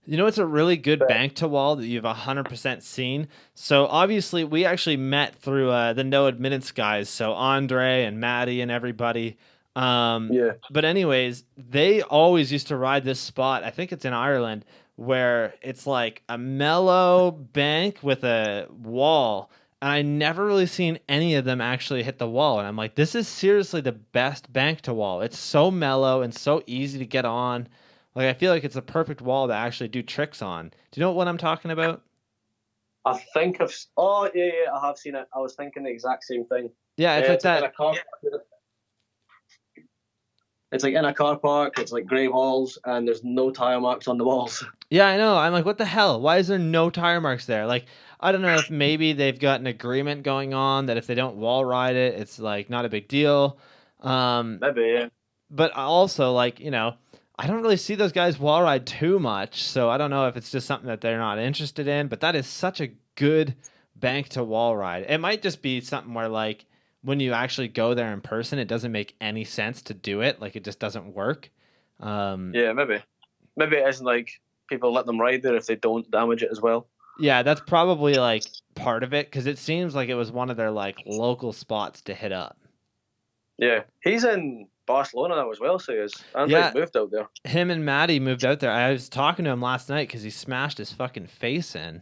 You know, it's a really good bank to wall that you've 100% seen. So obviously, we actually met through the No Admittance guys. So Andre and Maddie and everybody. Yeah. But anyways, they always used to ride this spot. I think it's in Ireland where it's like a mellow bank with a wall. And I never really seen any of them actually hit the wall. And I'm like, this is seriously the best bank to wall. It's so mellow and so easy to get on. Like, I feel like it's a perfect wall to actually do tricks on. Do you know what I'm talking about? I think I've. Oh, yeah, I have seen it. I was thinking the exact same thing. Yeah, it's like that. It's like in a car park, it's like grey walls, and there's no tire marks on the walls. Yeah, I know. I'm like, what the hell? Why is there no tire marks there? Like, I don't know if maybe they've got an agreement going on that if they don't wall ride it, it's like not a big deal. Maybe, yeah. But also, like, you know, I don't really see those guys wall ride too much, so I don't know if it's just something that they're not interested in, but that is such a good bank to wall ride. It might just be something where, like, when you actually go there in person, it doesn't make any sense to do it. Like, it just doesn't work. Yeah, maybe. Maybe it isn't like people let them ride there if they don't damage it as well. Yeah, that's probably, like, part of it, because it seems like it was one of their, like, local spots to hit up. Yeah, he's in Barcelona now as well, so he is. Andre's moved out there. Him and Maddie moved out there. I was talking to him last night because he smashed his fucking face in.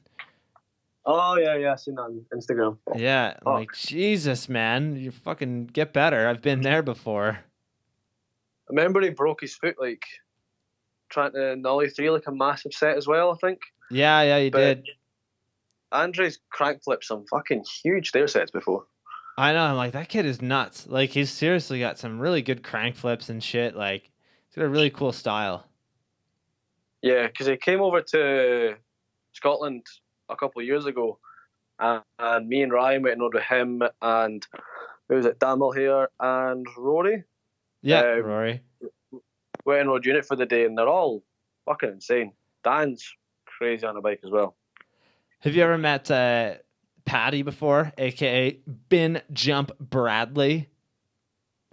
Oh, yeah, I seen that on Instagram. Yeah, I'm like, Jesus, man, you fucking get better. I've been there before. I remember he broke his foot, like, trying to Nollie 3, like a massive set as well, I think. Yeah, he did. Andre's crank flipped some fucking huge stair sets before. I know. I'm like, that kid is nuts. Like, he's seriously got some really good crank flips and shit. Like, he's got a really cool style. Yeah, because he came over to Scotland a couple of years ago, and me and Ryan went and rode with him, and who was it, Dan Mulhere and Rory? Yeah, Rory. Went and rode unit for the day, and they're all fucking insane. Dan's crazy on a bike as well. Have you ever met Patty before, a.k.a. Bin Jump Bradley?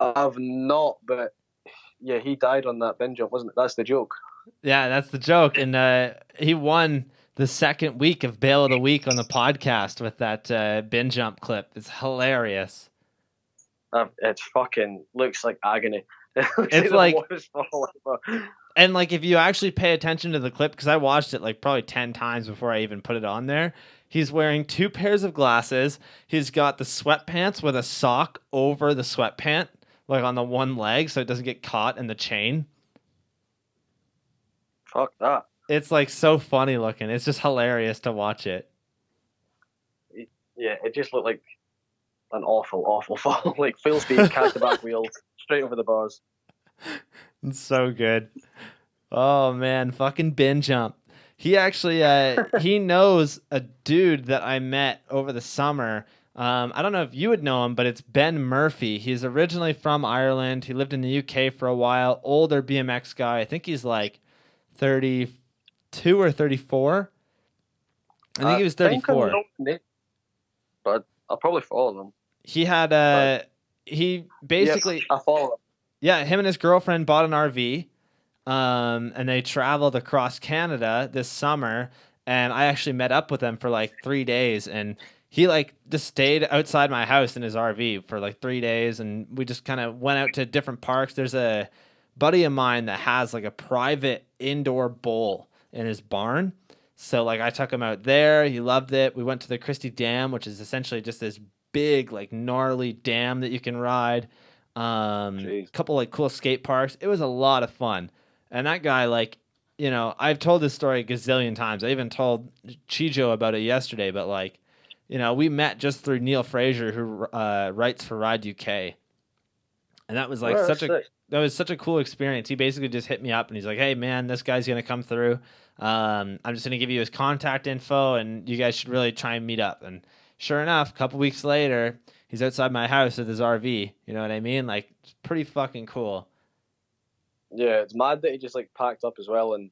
I've not, but yeah, he died on that bin jump, wasn't it? That's the joke. Yeah, that's the joke. And he won the second week of Bail of the Week on the podcast with that bin jump clip. It's hilarious. It's fucking looks like agony. It's like, and like if you actually pay attention to the clip, because I watched it like probably 10 times before I even put it on there. He's wearing 2 pairs of glasses. He's got the sweatpants with a sock over the sweatpant, like on the one leg, so it doesn't get caught in the chain. Fuck that. It's like so funny looking. It's just hilarious to watch it. Yeah, it just looked like an awful fall. Like full speed, cast the back wheel, straight over the bars. It's so good. Oh man, fucking bin jump. He actually he knows a dude that I met over the summer. I don't know if you would know him, but it's Ben Murphy. He's originally from Ireland. He lived in the UK for a while. Older BMX guy. I think he's like 32 or 34. I think I he was think I 34. know the name, but I'll probably follow them. He had But he yes, basically, I follow them. yeah, him and his girlfriend bought an RV, and they traveled across Canada this summer. And I actually met up with him for like 3 days, and he like just stayed outside my house in his RV for like 3 days, and we just kind of went out to different parks. There's a buddy of mine that has like a private indoor bowl in his barn. So like I took him out there. He loved it. We went to the Christie Dam, which is essentially just this big like gnarly dam that you can ride. Jeez. Couple like cool skate parks. It was a lot of fun. And that guy, like, I've told this story a gazillion times. I even told Chijo about it yesterday, but like, we met just through Neil Fraser, who writes for Ride UK. And that was like Well, that's sick. such a cool experience. He basically just hit me up and he's like, "Hey man, this guy's gonna come through. I'm just gonna give you his contact info, and you guys should really try and meet up." And sure enough, a couple weeks later, he's outside my house with his RV. You know what I mean? Like, it's pretty fucking cool. Yeah, it's mad that he just like packed up as well and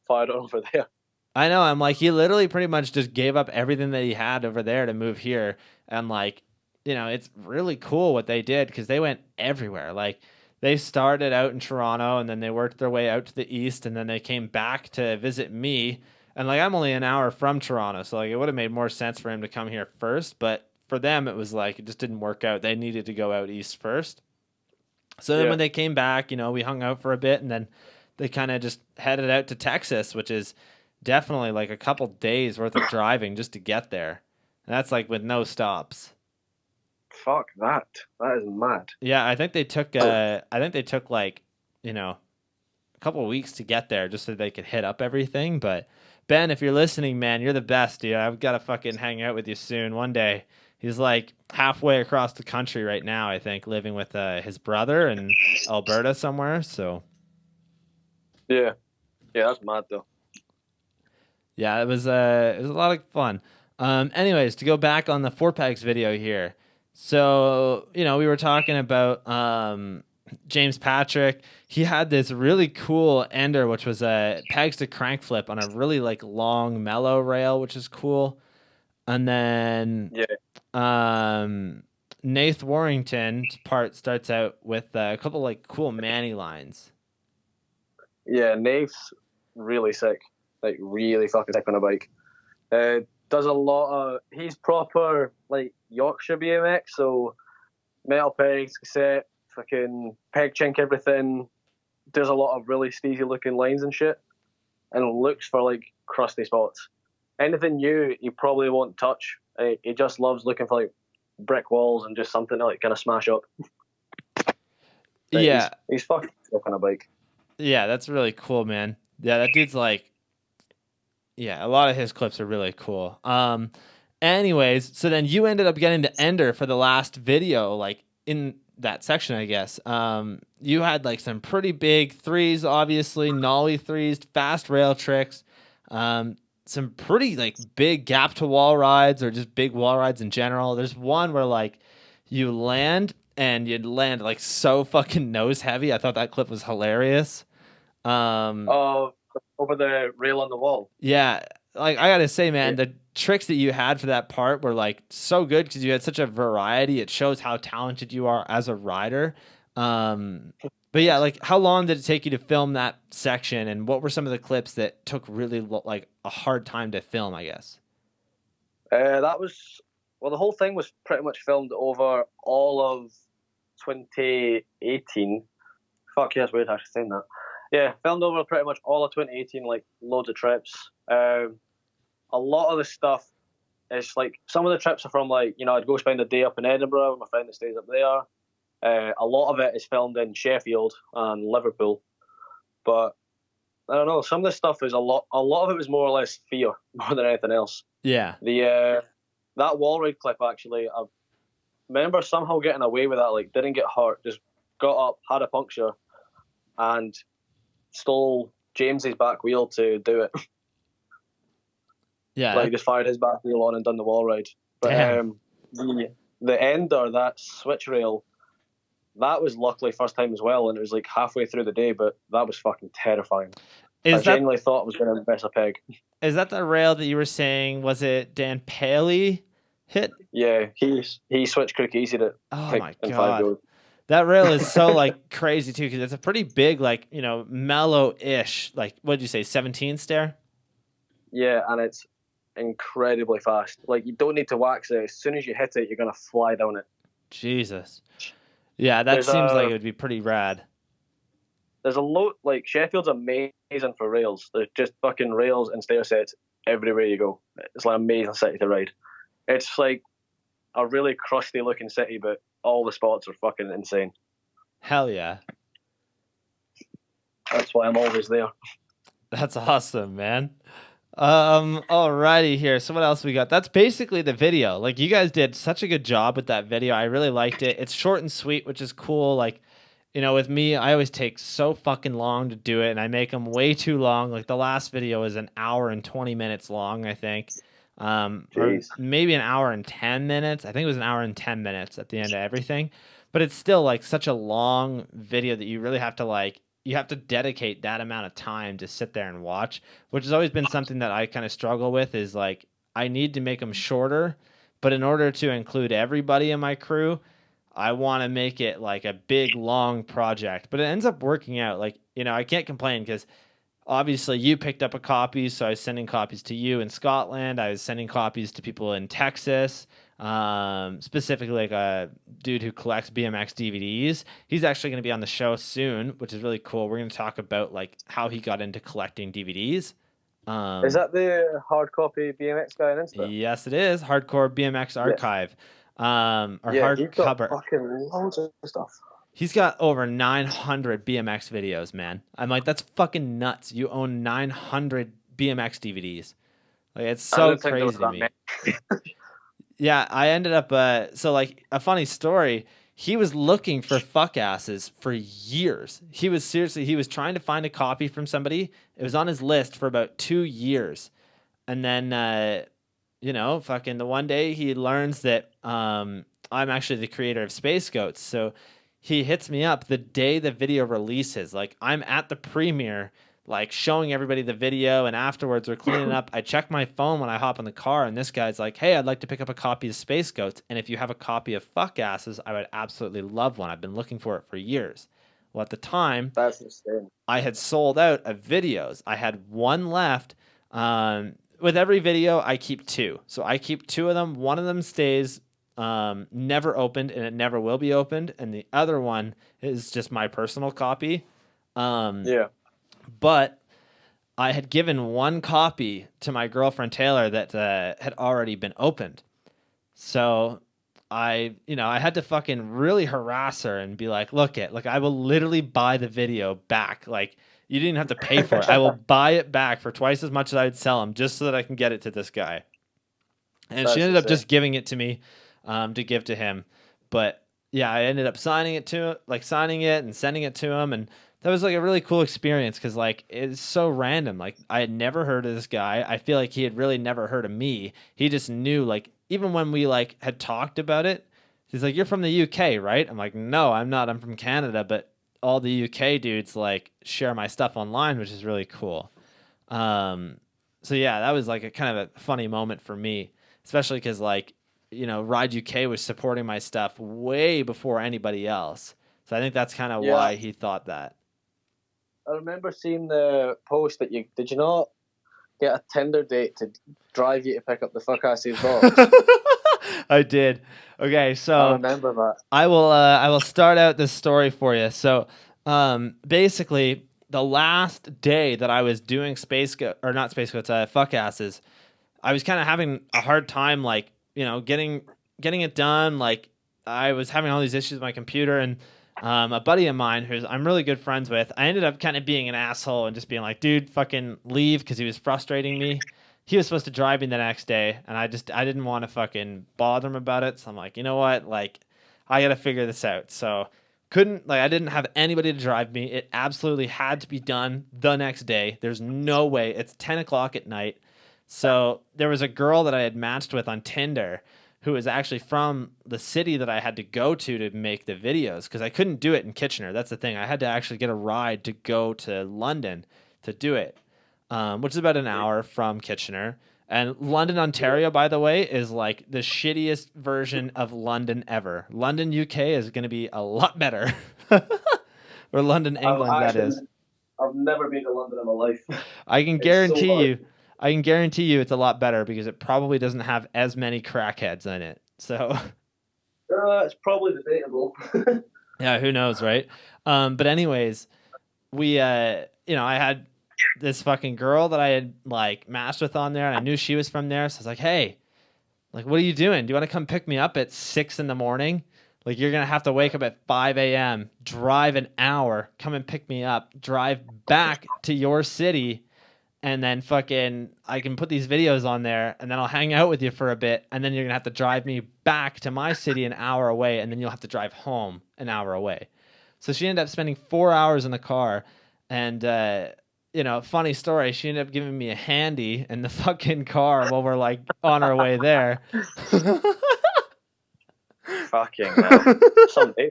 fired it over there. I know. I'm like, he literally pretty much just gave up everything that he had over there to move here. And like, it's really cool what they did because they went everywhere. Like, they started out in Toronto and then they worked their way out to the east and then they came back to visit me. And like, I'm only an hour from Toronto. So like, it would have made more sense for him to come here first. But for them, it was like, it just didn't work out. They needed to go out east first. So then Yeah. when they came back, we hung out for a bit and then they kind of just headed out to Texas, which is definitely like a couple days worth of driving just to get there. And that's like with no stops. Fuck that. That is mad. Yeah, I think they took like, a couple of weeks to get there just so they could hit up everything. But Ben, if you're listening, man, you're the best, dude. I've got to fucking hang out with you soon one day. He's like halfway across the country right now, I think, living with his brother in Alberta somewhere. So Yeah. Yeah, that's mad though. yeah, it was a lot of fun. Anyways, to go back on the Four Pegs video here. So, we were talking about James Patrick. He had this really cool ender, which was a pegs to crank flip on a really like long mellow rail, which is cool. And then Yeah. Nath Warrington's part starts out with a couple like cool Manny lines. Yeah, Nate's really sick. Like really fucking sick on a bike. Does a lot of he's proper like Yorkshire BMX, so metal pegs, cassette, fucking peg chink everything. Does a lot of really steezy looking lines and shit. And looks for like crusty spots. Anything new he probably won't touch. He just loves looking for like brick walls and just something to like kind of smash up. Yeah. He's fucking sick on a bike. Yeah, that's really cool, man. Yeah, that dude's like, yeah, a lot of his clips are really cool. Anyways, so then you ended up getting the ender for the last video, like in that section, I guess. You had like some pretty big threes, obviously, nollie threes, fast rail tricks, some pretty like big gap to wall rides or just big wall rides in general. There's one where like you land and you'd land like so fucking nose heavy. I thought that clip was hilarious. Over the rail on the wall. Yeah, like I gotta say, man, the tricks that you had for that part were like so good because you had such a variety. It shows how talented you are as a rider. But yeah, like how long did it take you to film that section, and what were some of the clips that took really like a hard time to film? I guess. That was the whole thing was pretty much filmed over all of 2018. Fuck yes, weird actually saying that. Yeah, filmed over pretty much all of 2018, like loads of trips. A lot of the stuff is like some of the trips are from like I'd go spend a day up in Edinburgh with my friend that stays up there. A lot of it is filmed in Sheffield and Liverpool, but I don't know. Some of the stuff is a lot of it was more or less fear more than anything else. Yeah. That wall ride clip actually, I remember somehow getting away with that. Like didn't get hurt, just got up, had a puncture, and stole James's back wheel to do it. Yeah. Like just fired his back wheel on and done the wall ride. But damn. the ender, that switch rail, that was luckily first time as well, and it was like halfway through the day, but that was fucking terrifying. I genuinely thought I was going to miss a peg. Is that the rail that you were saying? Was it Dan Paley hit? Yeah, he switched crook easy to my God. That rail is so like crazy too, because it's a pretty big, like, you know, mellow-ish, like, what did you say, 17 stair? Yeah, and it's incredibly fast. Like, you don't need to wax it. As soon as you hit it, you're going to fly down it. Jesus. Yeah, that seems like it would be pretty rad. There's a lot, like, Sheffield's amazing for rails. There's just fucking rails and stair sets everywhere you go. It's like an amazing city to ride. It's like a really crusty looking city, but all the spots are fucking insane. Hell yeah. That's why I'm always there. That's awesome, man. Alrighty here. So what else we got? That's basically the video. Like, you guys did such a good job with that video. I really liked it. It's short and sweet, which is cool. Like, you know, with me, I always take so fucking long to do it, and I make them way too long. Like, the last video is an hour and 20 minutes long, I think. Or maybe an hour and 10 minutes. I think it was an hour and 10 minutes at the end of everything. But it's still, like, such a long video that you really have to, like, you have to dedicate that amount of time to sit there and watch, which has always been something that I kind of struggle with, is like, I need to make them shorter, but in order to include everybody in my crew, I want to make it like a big, long project. But it ends up working out. Like, you know, I can't complain because obviously you picked up a copy, so I was sending copies to you in Scotland. I was sending copies to people in Texas. Specifically like a dude who collects BMX DVDs. He's actually going to be on the show soon, which is really cool. We're going to talk about like how he got into collecting DVDs. Is that the hard copy BMX guy on Insta? Yes, it is. Hardcore BMX Archive. He's got fucking loads of stuff. He's got over 900 BMX videos, man. I'm like, that's fucking nuts. You own 900 BMX DVDs. Like, it's so crazy to me. Yeah, I ended up, so like a funny story, he was looking for fuck asses for years. He was trying to find a copy from somebody. It was on his list for about 2 years. And then, you know, fucking the one day he learns that I'm actually the creator of HVXgoat. So he hits me up the day the video releases. Like, I'm at the premiere, like showing everybody the video, and afterwards we're cleaning up. I check my phone when I hop in the car, and this guy's like, hey, I'd like to pick up a copy of HVXgoats, and if you have a copy of Fuck Asses, I would absolutely love one. I've been looking for it for years. Well, at the time, that's insane. I had sold out of videos. I had one left. With every video, I keep two. So I keep two of them. One of them stays never opened, and it never will be opened, and the other one is just my personal copy. Yeah. But I had given one copy to my girlfriend Taylor that had already been opened. So I had to fucking really harass her and be like, look, I will literally buy the video back. Like, you didn't have to pay for it. I will buy it back for twice as much as I would sell them, just so that I can get it to this guy. And she ended up just giving it to me to give to him. But yeah, I ended up signing it and sending it to him, and that was like a really cool experience because like it's so random. Like, I had never heard of this guy. I feel like he had really never heard of me. He just knew, like, even when we like had talked about it, he's like, "You're from the UK, right?" I'm like, "No, I'm not. I'm from Canada." But all the UK dudes like share my stuff online, which is really cool. So yeah, that was like a kind of a funny moment for me, especially because like, you know, Ride UK was supporting my stuff way before anybody else. So I think that's kind of why he thought that. I remember seeing the post that did you not get a Tinder date to drive you to pick up the fuck ass's box? I did. Okay, so I remember that. I will start out this story for you. So basically the last day that I was doing fuck asses, I was kind of having a hard time, like, you know, getting it done. Like, I was having all these issues with my computer, and a buddy of mine who I'm really good friends with, I ended up kind of being an asshole and just being like, dude, fucking leave, because he was frustrating me. He was supposed to drive me the next day, and I didn't want to fucking bother him about it. So I'm like, you know what? Like, I got to figure this out. So I didn't have anybody to drive me. It absolutely had to be done the next day. There's no way. It's 10 o'clock at night. So there was a girl that I had matched with on Tinder who is actually from the city that I had to go to make the videos, because I couldn't do it in Kitchener. That's the thing. I had to actually get a ride to go to London to do it, which is about an hour from Kitchener. And London, Ontario, by the way, is like the shittiest version of London ever. London, UK is going to be a lot better. Or London, England, that is. I've never been to London in my life. I can guarantee you it's a lot better because it probably doesn't have as many crackheads in it. So it's probably debatable. yeah, who knows, right? But anyways, we I had this fucking girl that I had like matched with on there, and I knew she was from there. So I was like, hey, like, what are you doing? Do you want to come pick me up at 6 a.m? Like, you're going to have to wake up at 5 a.m., drive an hour, come and pick me up, drive back to your city, and then fucking, I can put these videos on there, and then I'll hang out with you for a bit, and then you're going to have to drive me back to my city an hour away, and then you'll have to drive home an hour away. So she ended up spending 4 hours in the car, and, funny story, she ended up giving me a handy in the fucking car while we're, like, on our way there. Fucking hell. Someday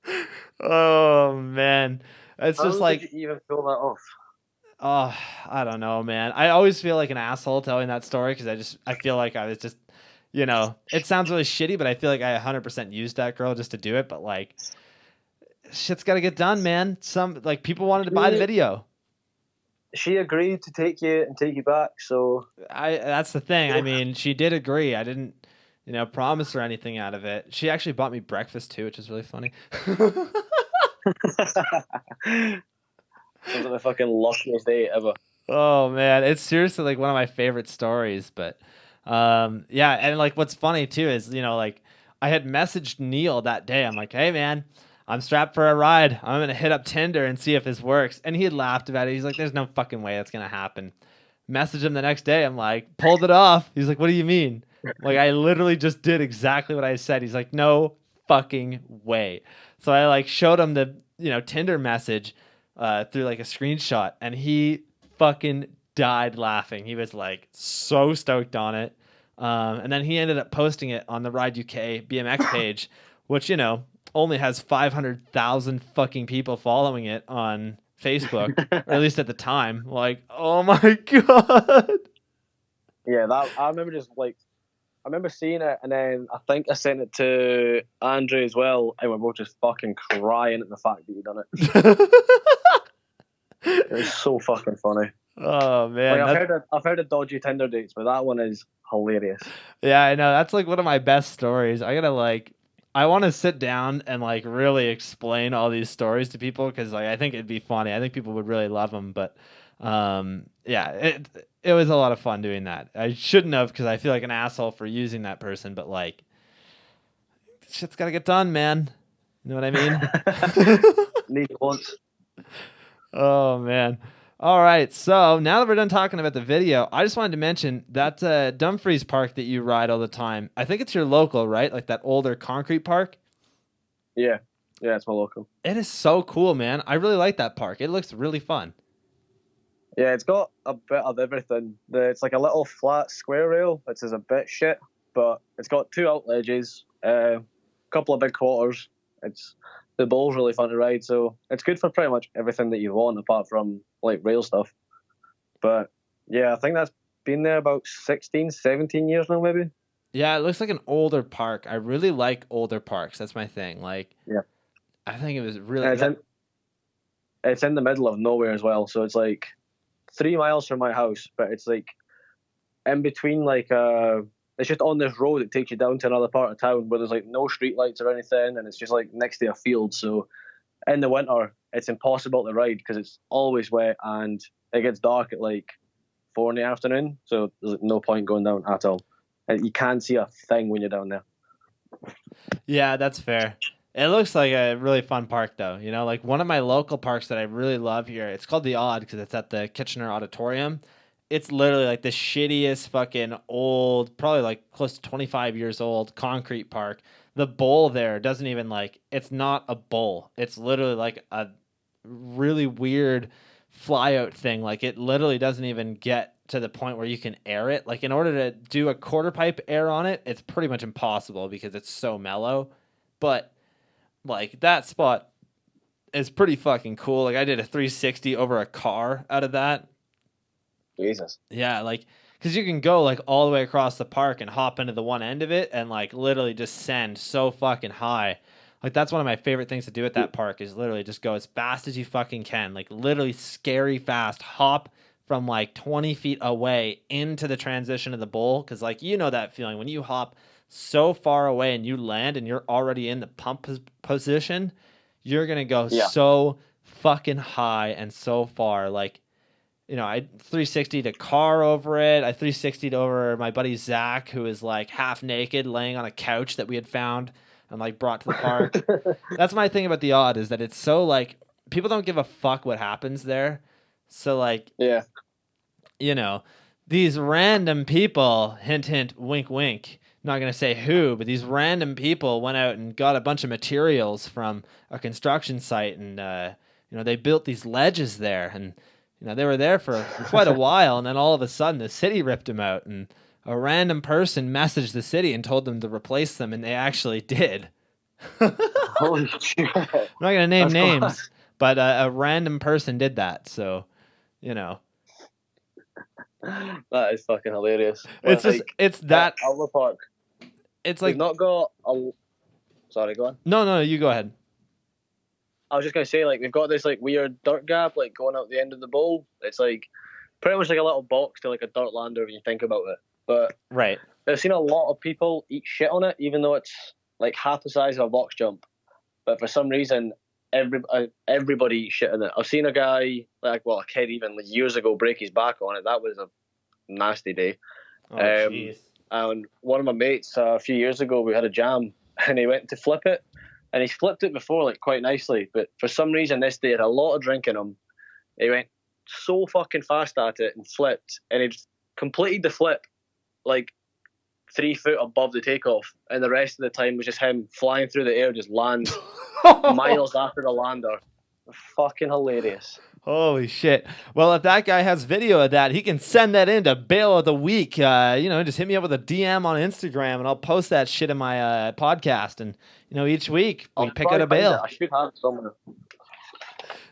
then. Oh, man. It's just like... How did you even pull that off? Oh, I don't know, man. I always feel like an asshole telling that story because I feel like I was just, it sounds really shitty, but I feel like I 100% used that girl just to do it. But like, shit's got to get done, man. People wanted to buy the video. She agreed to take you back, so that's the thing. I mean, she did agree. I didn't, promise her anything out of it. She actually bought me breakfast too, which is really funny. Sounds like the fucking luckiest day ever. Oh man, it's seriously like one of my favorite stories. But yeah, and like what's funny too is like I had messaged Neil that day. I'm like, hey man, I'm strapped for a ride. I'm gonna hit up Tinder and see if this works. And he had laughed about it. He's like, there's no fucking way that's gonna happen. Message him the next day. I'm like, pulled it off. He's like, what do you mean? Like, I literally just did exactly what I said. He's like, no fucking way. So I like showed him the Tinder message through like a screenshot, and he fucking died laughing. He was like so stoked on it. And then he ended up posting it on the Ride UK BMX page, which, only has 500,000 fucking people following it on Facebook, or at least at the time. Like, oh my God. Yeah, I remember seeing it, and then I think I sent it to Andre as well, and we were both just fucking crying at the fact that you done it. It was so fucking funny. Oh man, like, I've heard of dodgy Tinder dates, but that one is hilarious. Yeah, I know. That's like one of my best stories. I want to sit down and like really explain all these stories to people because like I think it'd be funny. I think people would really love them. But yeah, it was a lot of fun doing that. I shouldn't have because I feel like an asshole for using that person. But like, shit's gotta get done, man. You know what I mean? Need it once. Oh man. All right. So now that we're done talking about the video, I just wanted to mention that Dumfries Park that you ride all the time. I think it's your local, right? Like that older concrete park. Yeah. Yeah, it's my local. It is so cool, man. I really like that park. It looks really fun. Yeah, it's got a bit of everything. It's like a little flat square rail, which is a bit shit, but it's got 2 out ledges, a couple of big quarters. The bowl's really fun to ride, so it's good for pretty much everything that you want apart from like rail stuff. But yeah, I think that's been there about 16, 17 years now, maybe. Yeah, it looks like an older park. I really like older parks. That's my thing. Like, yeah, I think it was really. It's in the middle of nowhere as well, so it's like 3 miles from my house, but it's like in between like it's just on this road that takes you down to another part of town where there's like no street lights or anything, and it's just like next to a field. So in the winter, it's impossible to ride because it's always wet and it gets dark at like 4 in the afternoon. So there's no point going down at all. And you can't see a thing when you're down there. Yeah, that's fair. It looks like a really fun park though. Like one of my local parks that I really love here, it's called The Odd because it's at the Kitchener Auditorium. It's literally like the shittiest fucking old, probably like close to 25 years old concrete park. The bowl there doesn't even it's not a bowl. It's literally like a really weird flyout thing. Like it literally doesn't even get to the point where you can air it. Like in order to do a quarter pipe air on it, it's pretty much impossible because it's so mellow. But like that spot is pretty fucking cool. Like I did a 360 over a car out of that. Jesus. Yeah, like because you can go like all the way across the park and hop into the one end of it and like literally just send so fucking high. Like that's one of my favorite things to do at that park is literally just go as fast as you fucking can. Like literally scary fast. Hop from like 20 feet away into the transition of the bowl. Cause like you know that feeling when you hop so far away and you land and you're already in the pump position, you're gonna go so fucking high and so far. Like, you know, I 360'd a car over it. I 360'd over my buddy Zach, who is like half naked laying on a couch that we had found and like brought to the park. That's my thing about the Odd is that it's so like people don't give a fuck what happens there. So like, Yeah. you know, these random people, hint, hint, wink, wink. I'm not going to say who, but these random people went out and got a bunch of materials from a construction site and, you know, they built these ledges there and, you know, they were there for quite a while. And then all of a sudden the city ripped them out and a random person messaged the city and told them to replace them. And they actually did. Holy shit. I'm not going to name names, but a random person did that. So, you know. That is fucking hilarious. It's like, just, it's that. Outlet Park. It's like. We've not got a. Sorry, go on. No, you go ahead. I was just going to say, like, we've got this, like, weird dirt gap, like, going out the end of the bowl. It's, like, pretty much like a little box to, like, a dirt lander when you think about it. But right. I've seen a lot of people eat shit on it, even though it's, like, half the size of a box jump. But for some reason, everybody eats shit on it. I've seen a guy, like, well, a kid even, like, years ago break his back on it. That was a nasty day. Oh, jeez. And one of my mates, a few years ago, we had a jam, and he went to flip it. And he's flipped it before, like, quite nicely. But for some reason, this day had a lot of drink in him. He went so fucking fast at it and flipped. And he completed the flip, like, 3 foot above the takeoff. And the rest of the time was just him flying through the air, just land miles after the lander. Fucking hilarious. Holy shit. Well, if that guy has video of that, he can send that in to Bail of the Week. You know, just hit me up with a DM on Instagram, and I'll post that shit in my podcast. And, you know, each week we pick out a bail. I should have it somewhere.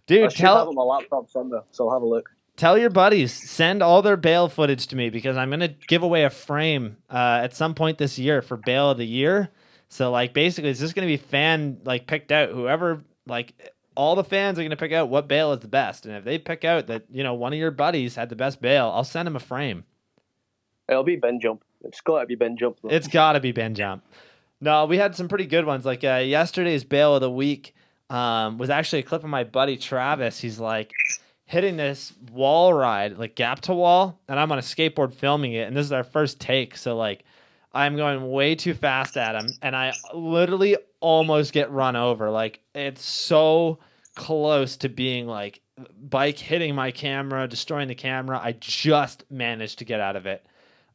Dude, I should have it on my laptop somewhere, so I'll have a look. Tell your buddies, send all their bail footage to me because I'm going to give away a frame at some point this year for Bail of the Year. So, like, basically, it's just going to be fan, like, picked out. Whoever, like, all the fans are going to pick out what bail is the best. And if they pick out that, you know, one of your buddies had the best bail, I'll send him a frame. It'll be Ben Jump. It's got to be Ben Jump, though. It's got to be Ben Jump. No, we had some pretty good ones. Like, yesterday's Bail of the Week was actually a clip of my buddy Travis. He's, like, hitting this wall ride, like gap to wall, and I'm on a skateboard filming it, and this is our first take, so like I'm going way too fast at him, and I literally almost get run over. Like it's so close to being like bike hitting my camera, destroying the camera. I just managed to get out of it.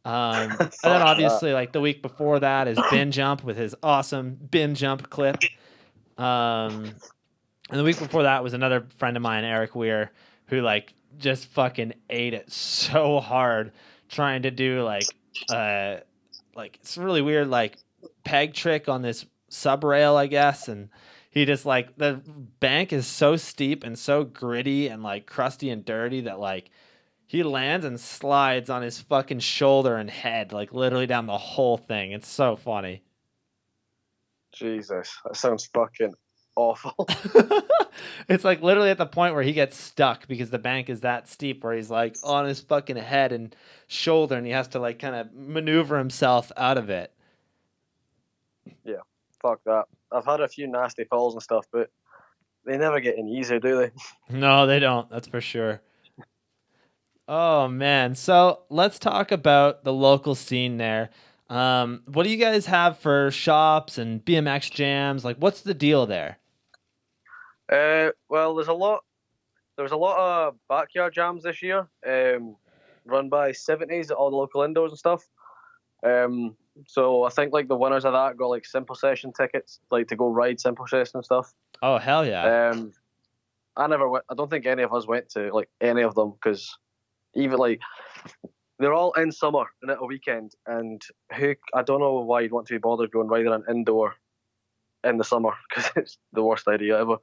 And then obviously like the week before that is Bin Jump with his awesome Bin Jump clip. And the week before that was another friend of mine, Eric Weir, who like just fucking ate it so hard trying to do like it's really weird like peg trick on this sub rail, I guess, and he just like the bank is so steep and so gritty and like crusty and dirty that like he lands and slides on his fucking shoulder and head, like literally down the whole thing. It's so funny. Jesus, that sounds fucking awful. It's like literally at the point where he gets stuck because the bank is that steep where he's like on his fucking head and shoulder and he has to like kind of maneuver himself out of it. Yeah, fuck that. I've had a few nasty falls and stuff, but they never get any easier, do they? No, they don't. That's for sure. Oh, man. So let's talk about the local scene there. What do you guys have for shops and BMX jams? Like, what's the deal there? Well, there was a lot of backyard jams this year, run by 70s at all the local indoors and stuff. So I think like the winners of that got like Simple Session tickets, like to go ride Simple Session and stuff. Oh, hell yeah. I never went. I don't think any of us went to like any of them because even like they're all in summer and at a weekend, and I don't know why you'd want to be bothered going riding an indoor in the summer because it's the worst idea ever.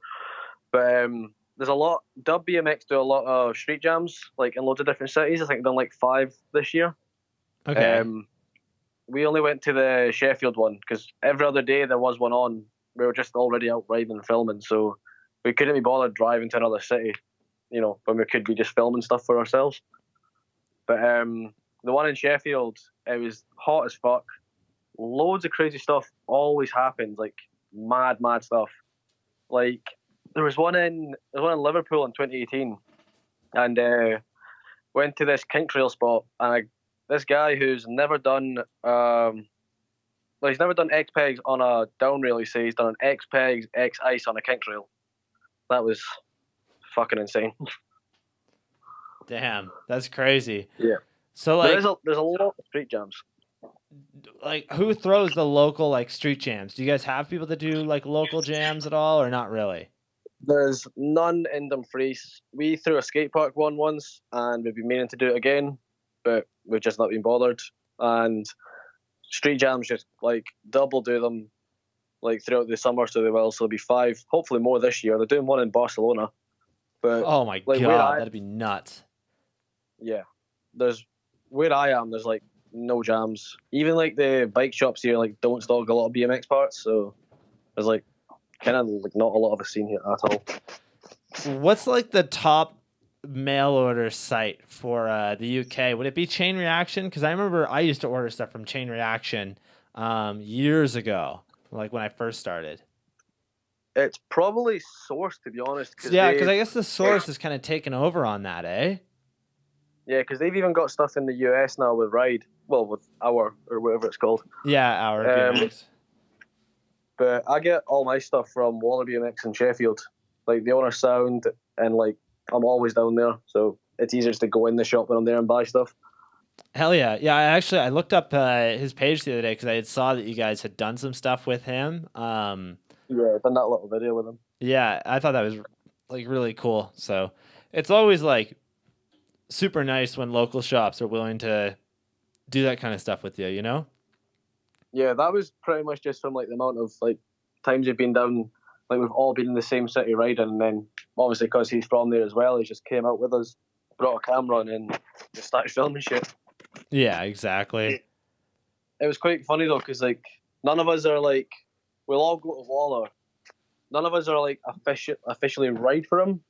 But there's a lot. Dub BMX do a lot of street jams, like in loads of different cities. I think they've done like 5 this year. Okay. We only went to the Sheffield one because every other day there was one on. We were just already out riding and filming, so we couldn't be bothered driving to another city, when we could be just filming stuff for ourselves. But the one in Sheffield, it was hot as fuck. Loads of crazy stuff always happens, like mad stuff. Like there was one in Liverpool in 2018, and went to this kink trail spot, and this guy who's never done he's never done X pegs on a down rail. He says he's done an X pegs X ice on a kink trail. That was fucking insane. Damn, that's crazy. Yeah. So like, there's a lot of street jams. Like, who throws the local like street jams? Do you guys have people that do like local jams at all, or not really? There's none in Dumfries. We threw a skate park one once, and we've been meaning to do it again, but we've just not been bothered. And street jams, just like double do them, like throughout the summer, so there'll be 5, hopefully more this year. They're doing one in Barcelona. But oh my like, god, that'd be nuts. Yeah, there's where I am. There's like no jams. Even like the bike shops here, like don't stock a lot of BMX parts. So there's like kind of like not a lot of a scene here at all. What's like the top mail order site for the UK? Would it be Chain Reaction? Because I remember I used to order stuff from Chain Reaction years ago, like when I first started. It's probably Source, to be honest. Yeah, because I guess the Source is kind of taken over on that, eh? Yeah, because they've even got stuff in the US now with Ride. Well, with Our, or whatever it's called. Yeah, Our BMX. But I get all my stuff from Waller BMX in Sheffield. Like, the owner sound, and like, I'm always down there. So it's easier to go in the shop when I'm there and buy stuff. Hell yeah. Yeah, I looked up his page the other day because I saw that you guys had done some stuff with him. Yeah, I've done that little video with him. Yeah, I thought that was like really cool. So it's always like super nice when local shops are willing to do that kind of stuff with you, you know? Yeah, that was pretty much just from like the amount of like times we've been down, like we've all been in the same city riding, and then obviously because he's from there as well, he just came out with us, brought a camera on, and just started filming shit. Yeah, exactly. It was quite funny though, because like none of us are like, we'll all go to Waller. None of us are like officially ride for him,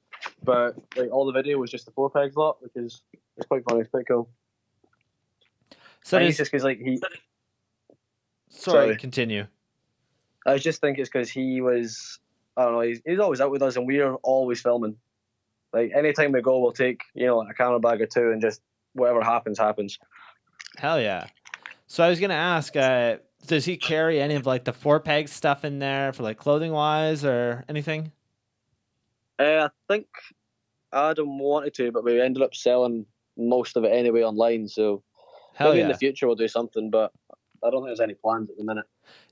but like all the video was just the 4 pegs lot, which is it's quite funny. It's quite cool. So it's just because like he. Sorry, continue. I just think it's because he was. I don't know. He's always out with us, and we're always filming. Like anytime we go, we'll take a camera bag or 2, and just whatever happens. Hell yeah! So I was gonna ask, does he carry any of like the 4 peg stuff in there for like clothing wise or anything? I think Adam wanted to, but we ended up selling most of it anyway online. So maybe in the future we'll do something, but I don't think there's any plans at the minute.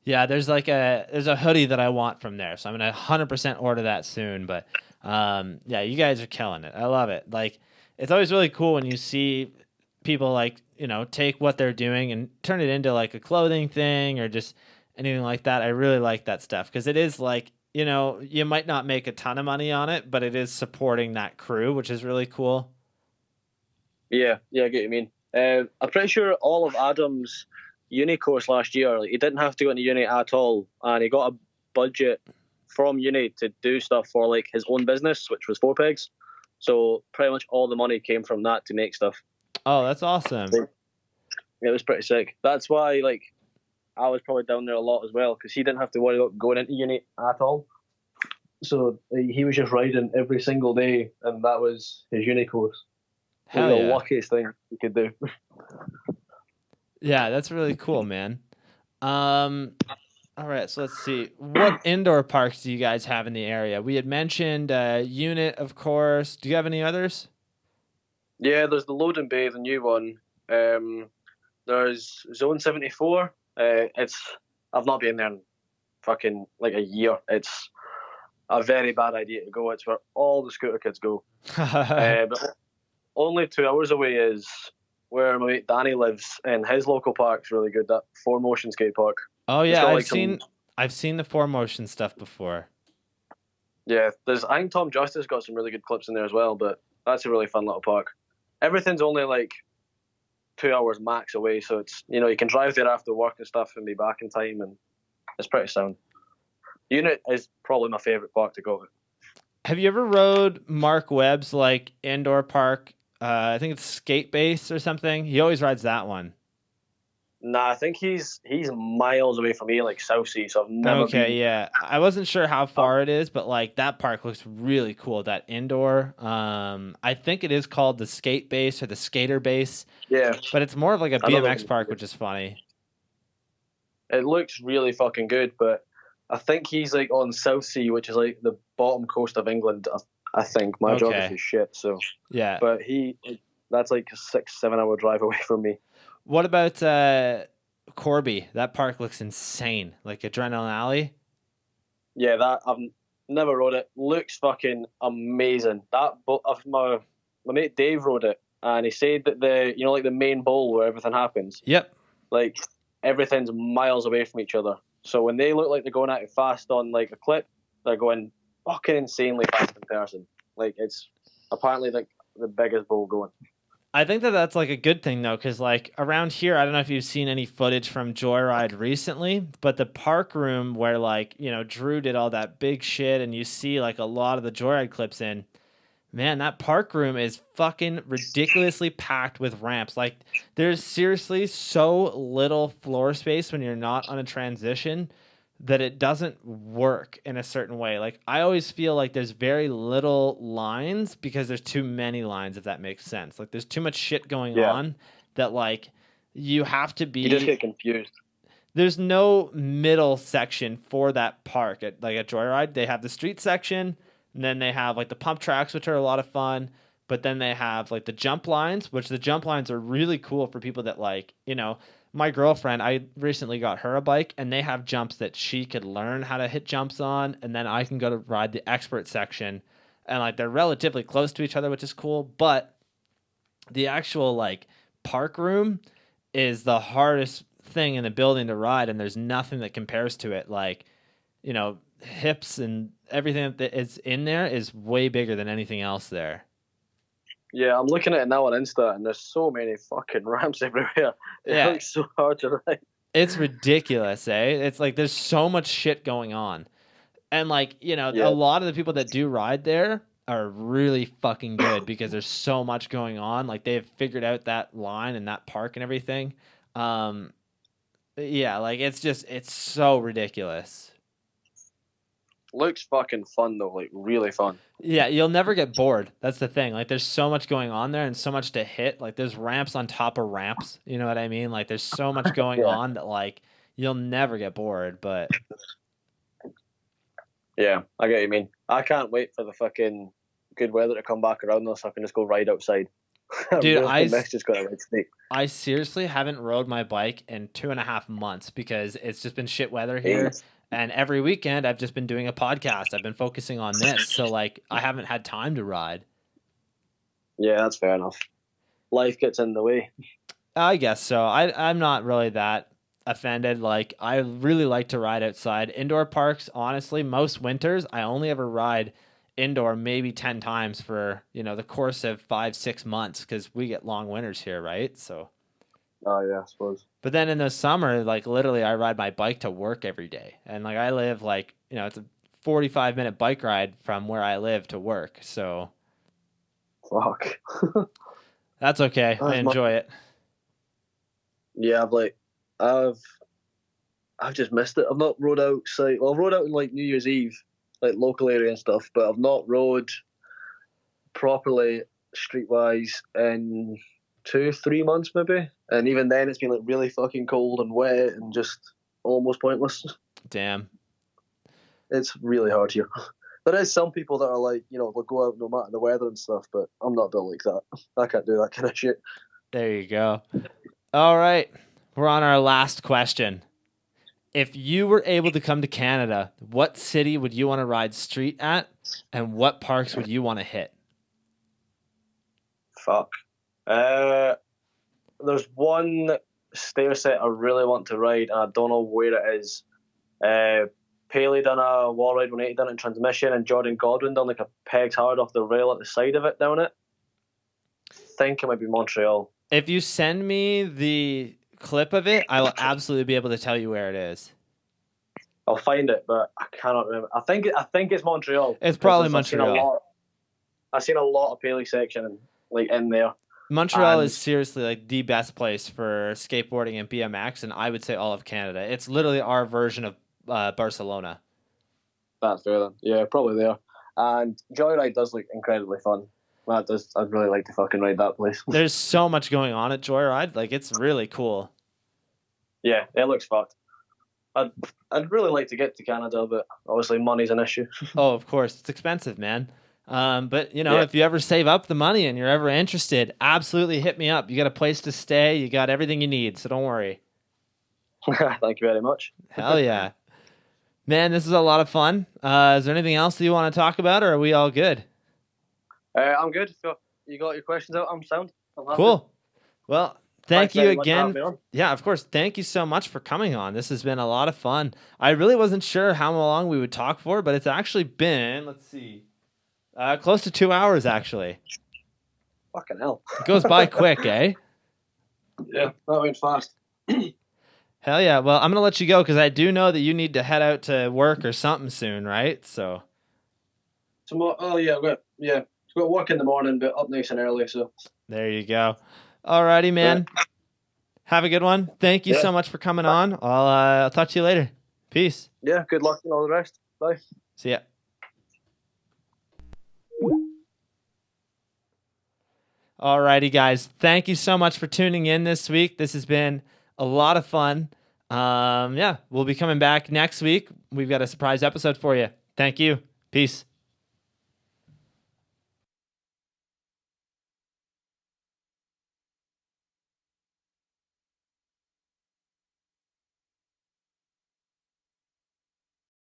Yeah, there's a hoodie that I want from there, so I'm gonna 100% order that soon. But yeah, you guys are killing it. I love it. Like, it's always really cool when you see people like take what they're doing and turn it into like a clothing thing or just anything like that. I really like that stuff because it is like you might not make a ton of money on it, but it is supporting that crew, which is really cool. Yeah, I get what you mean. I'm pretty sure all of Adam's uni course last year, like, he didn't have to go into uni at all, and he got a budget from uni to do stuff for like his own business, which was 4 pegs. So pretty much all the money came from that to make stuff. Oh, that's awesome. It was pretty sick. That's why like I was probably down there a lot as well, because he didn't have to worry about going into uni at all. So he was just riding every single day, and that was his uni course. Hell yeah. The luckiest thing he could do. Yeah, that's really cool, man. All right, so let's see. What indoor parks do you guys have in the area? We had mentioned Unit, of course. Do you have any others? Yeah, there's the Loading Bay, the new one. There's Zone 74. I've not been there in fucking like a year. It's a very bad idea to go. It's where all the scooter kids go. But only 2 hours away is where my mate Danny lives, and his local park's really good. That 4Motion skate park. Oh It's yeah, got, I've seen the 4Motion stuff before. Yeah, I think Tom Justice got some really good clips in there as well, but that's a really fun little park. Everything's only like 2 hours max away, so it's, you can drive there after work and stuff and be back in time, and it's pretty sound. Unit is probably my favourite park to go to. Have you ever rode Mark Webb's like indoor park? I think it's Skate Base or something. He always rides that one. Nah, I think he's miles away from me, like Southsea, so I've never been. Okay, yeah. I wasn't sure how far it is, but like that park looks really cool. That indoor. I think it is called the Skate Base or the Skater Base. Yeah. But it's more of like a BMX park, which is funny. It looks really fucking good, but I think he's like on Southsea, which is like the bottom coast of England. I think my geography is shit, so yeah. But that's like a 6-7 hour drive away from me. What about Corby? That park looks insane, like Adrenaline Alley. Yeah, that I've never rode it. Looks fucking amazing. My mate Dave rode it, and he said that like the main bowl where everything happens. Yep. Like everything's miles away from each other. So when they look like they're going at it fast on like a clip, they're going fucking insanely fast in person. Like it's apparently like the biggest bowl going. I think that's like a good thing though, because like around here, I don't know if you've seen any footage from Joyride recently, but the park room where like, Drew did all that big shit and you see like a lot of the Joyride clips in, man, that park room is fucking ridiculously packed with ramps. Like there's seriously so little floor space when you're not on a transition that it doesn't work in a certain way. Like I always feel like there's very little lines because there's too many lines, if that makes sense. Like there's too much shit going on that like you have to be. You just get confused. There's no middle section for that park at Joyride. They have the street section, and then they have like the pump tracks, which are a lot of fun. But then they have like the jump lines, which the jump lines are really cool for people that like, my girlfriend, I recently got her a bike, and they have jumps that she could learn how to hit jumps on, and then I can go to ride the expert section, and like they're relatively close to each other, which is cool. But the actual like park room is the hardest thing in the building to ride, and there's nothing that compares to it. Like, hips and everything that is in there is way bigger than anything else there. Yeah, I'm looking at it now on Insta, and there's so many fucking ramps everywhere. It looks so hard to ride. It's ridiculous, eh? It's like there's so much shit going on. And like, a lot of the people that do ride there are really fucking good because there's so much going on. Like they've figured out that line and that park and everything. Yeah, like it's so ridiculous. Looks fucking fun though, like really fun. Yeah, you'll never get bored. That's the thing. Like there's so much going on there and so much to hit. Like there's ramps on top of ramps. You know what I mean? Like there's so much going on that like you'll never get bored, but yeah, I get what you mean. I can't wait for the fucking good weather to come back around though, so I can just go ride outside. Dude, I seriously haven't rode my bike in 2.5 months because it's just been shit weather here. And every weekend I've just been doing a podcast. I've been focusing on this. So like I haven't had time to ride. Yeah, that's fair enough. Life gets in the way. I guess so. I'm not really that offended. Like I really like to ride outside. Indoor parks, honestly, most winters I only ever ride indoor maybe 10 times for, the course of 5-6 months because we get long winters here, right? So oh yeah, I suppose. But then in the summer, like literally I ride my bike to work every day. And like I live like, it's a 45-minute bike ride from where I live to work. So fuck. That's okay. I enjoy it. Yeah, I've just missed it. I've not rode outside. Well, I've rode out in like New Year's Eve, like local area and stuff, but I've not rode properly streetwise in 2-3 months maybe, and even then it's been like really fucking cold and wet and just almost pointless. Damn, it's really hard here. There is some people that are like, they'll go out no matter the weather and stuff, but I'm not built like that. I can't do that kind of shit. There you go. All right, we're on our last question. If you were able to come to Canada, what city would you want to ride street at, and what parks would you want to hit? Fuck. There's one stair set I really want to ride, and I don't know where it is. Paley done a wall ride when he done it in transmission, and Jordan Godwin done like a pegs hard off the rail at the side of it down it. I think it might be Montreal. If you send me the clip of it, I will absolutely be able to tell you where it is. I'll find it, but I cannot remember. I think it's Montreal. It's probably Montreal. I've seen a lot of Paley section like in there. Montreal is seriously like the best place for skateboarding and BMX, and I would say all of Canada. It's literally our version of Barcelona. That's fair then. Yeah, probably there. And Joyride does look incredibly fun. I'd really like to fucking ride that place. There's so much going on at Joyride. Like, it's really cool. Yeah, it looks fucked. I'd really like to get to Canada, but obviously money's an issue. Oh, of course. It's expensive, man. But, if you ever save up the money and you're ever interested, absolutely hit me up. You got a place to stay. You got everything you need, so don't worry. Thank you very much. Hell yeah. Man, this is a lot of fun. Is there anything else that you want to talk about, or are we all good? I'm good. You got your questions out? I'm sound. Cool. Well, thank you again. Yeah, of course. Thank you so much for coming on. This has been a lot of fun. I really wasn't sure how long we would talk for, but it's actually been, let's see, close to 2 hours, actually. Fucking hell. It goes by quick, eh? Yeah, that went fast. Hell yeah. Well, I'm going to let you go because I do know that you need to head out to work or something soon, right? So. Tomorrow, I've got work in the morning, but up nice and early, so. There you go. Alrighty, man. Yeah. Have a good one. Thank you so much for coming on. I'll talk to you later. Peace. Yeah, good luck and all the rest. Bye. See ya. Alrighty, guys. Thank you so much for tuning in this week. This has been a lot of fun. We'll be coming back next week. We've got a surprise episode for you. Thank you. Peace.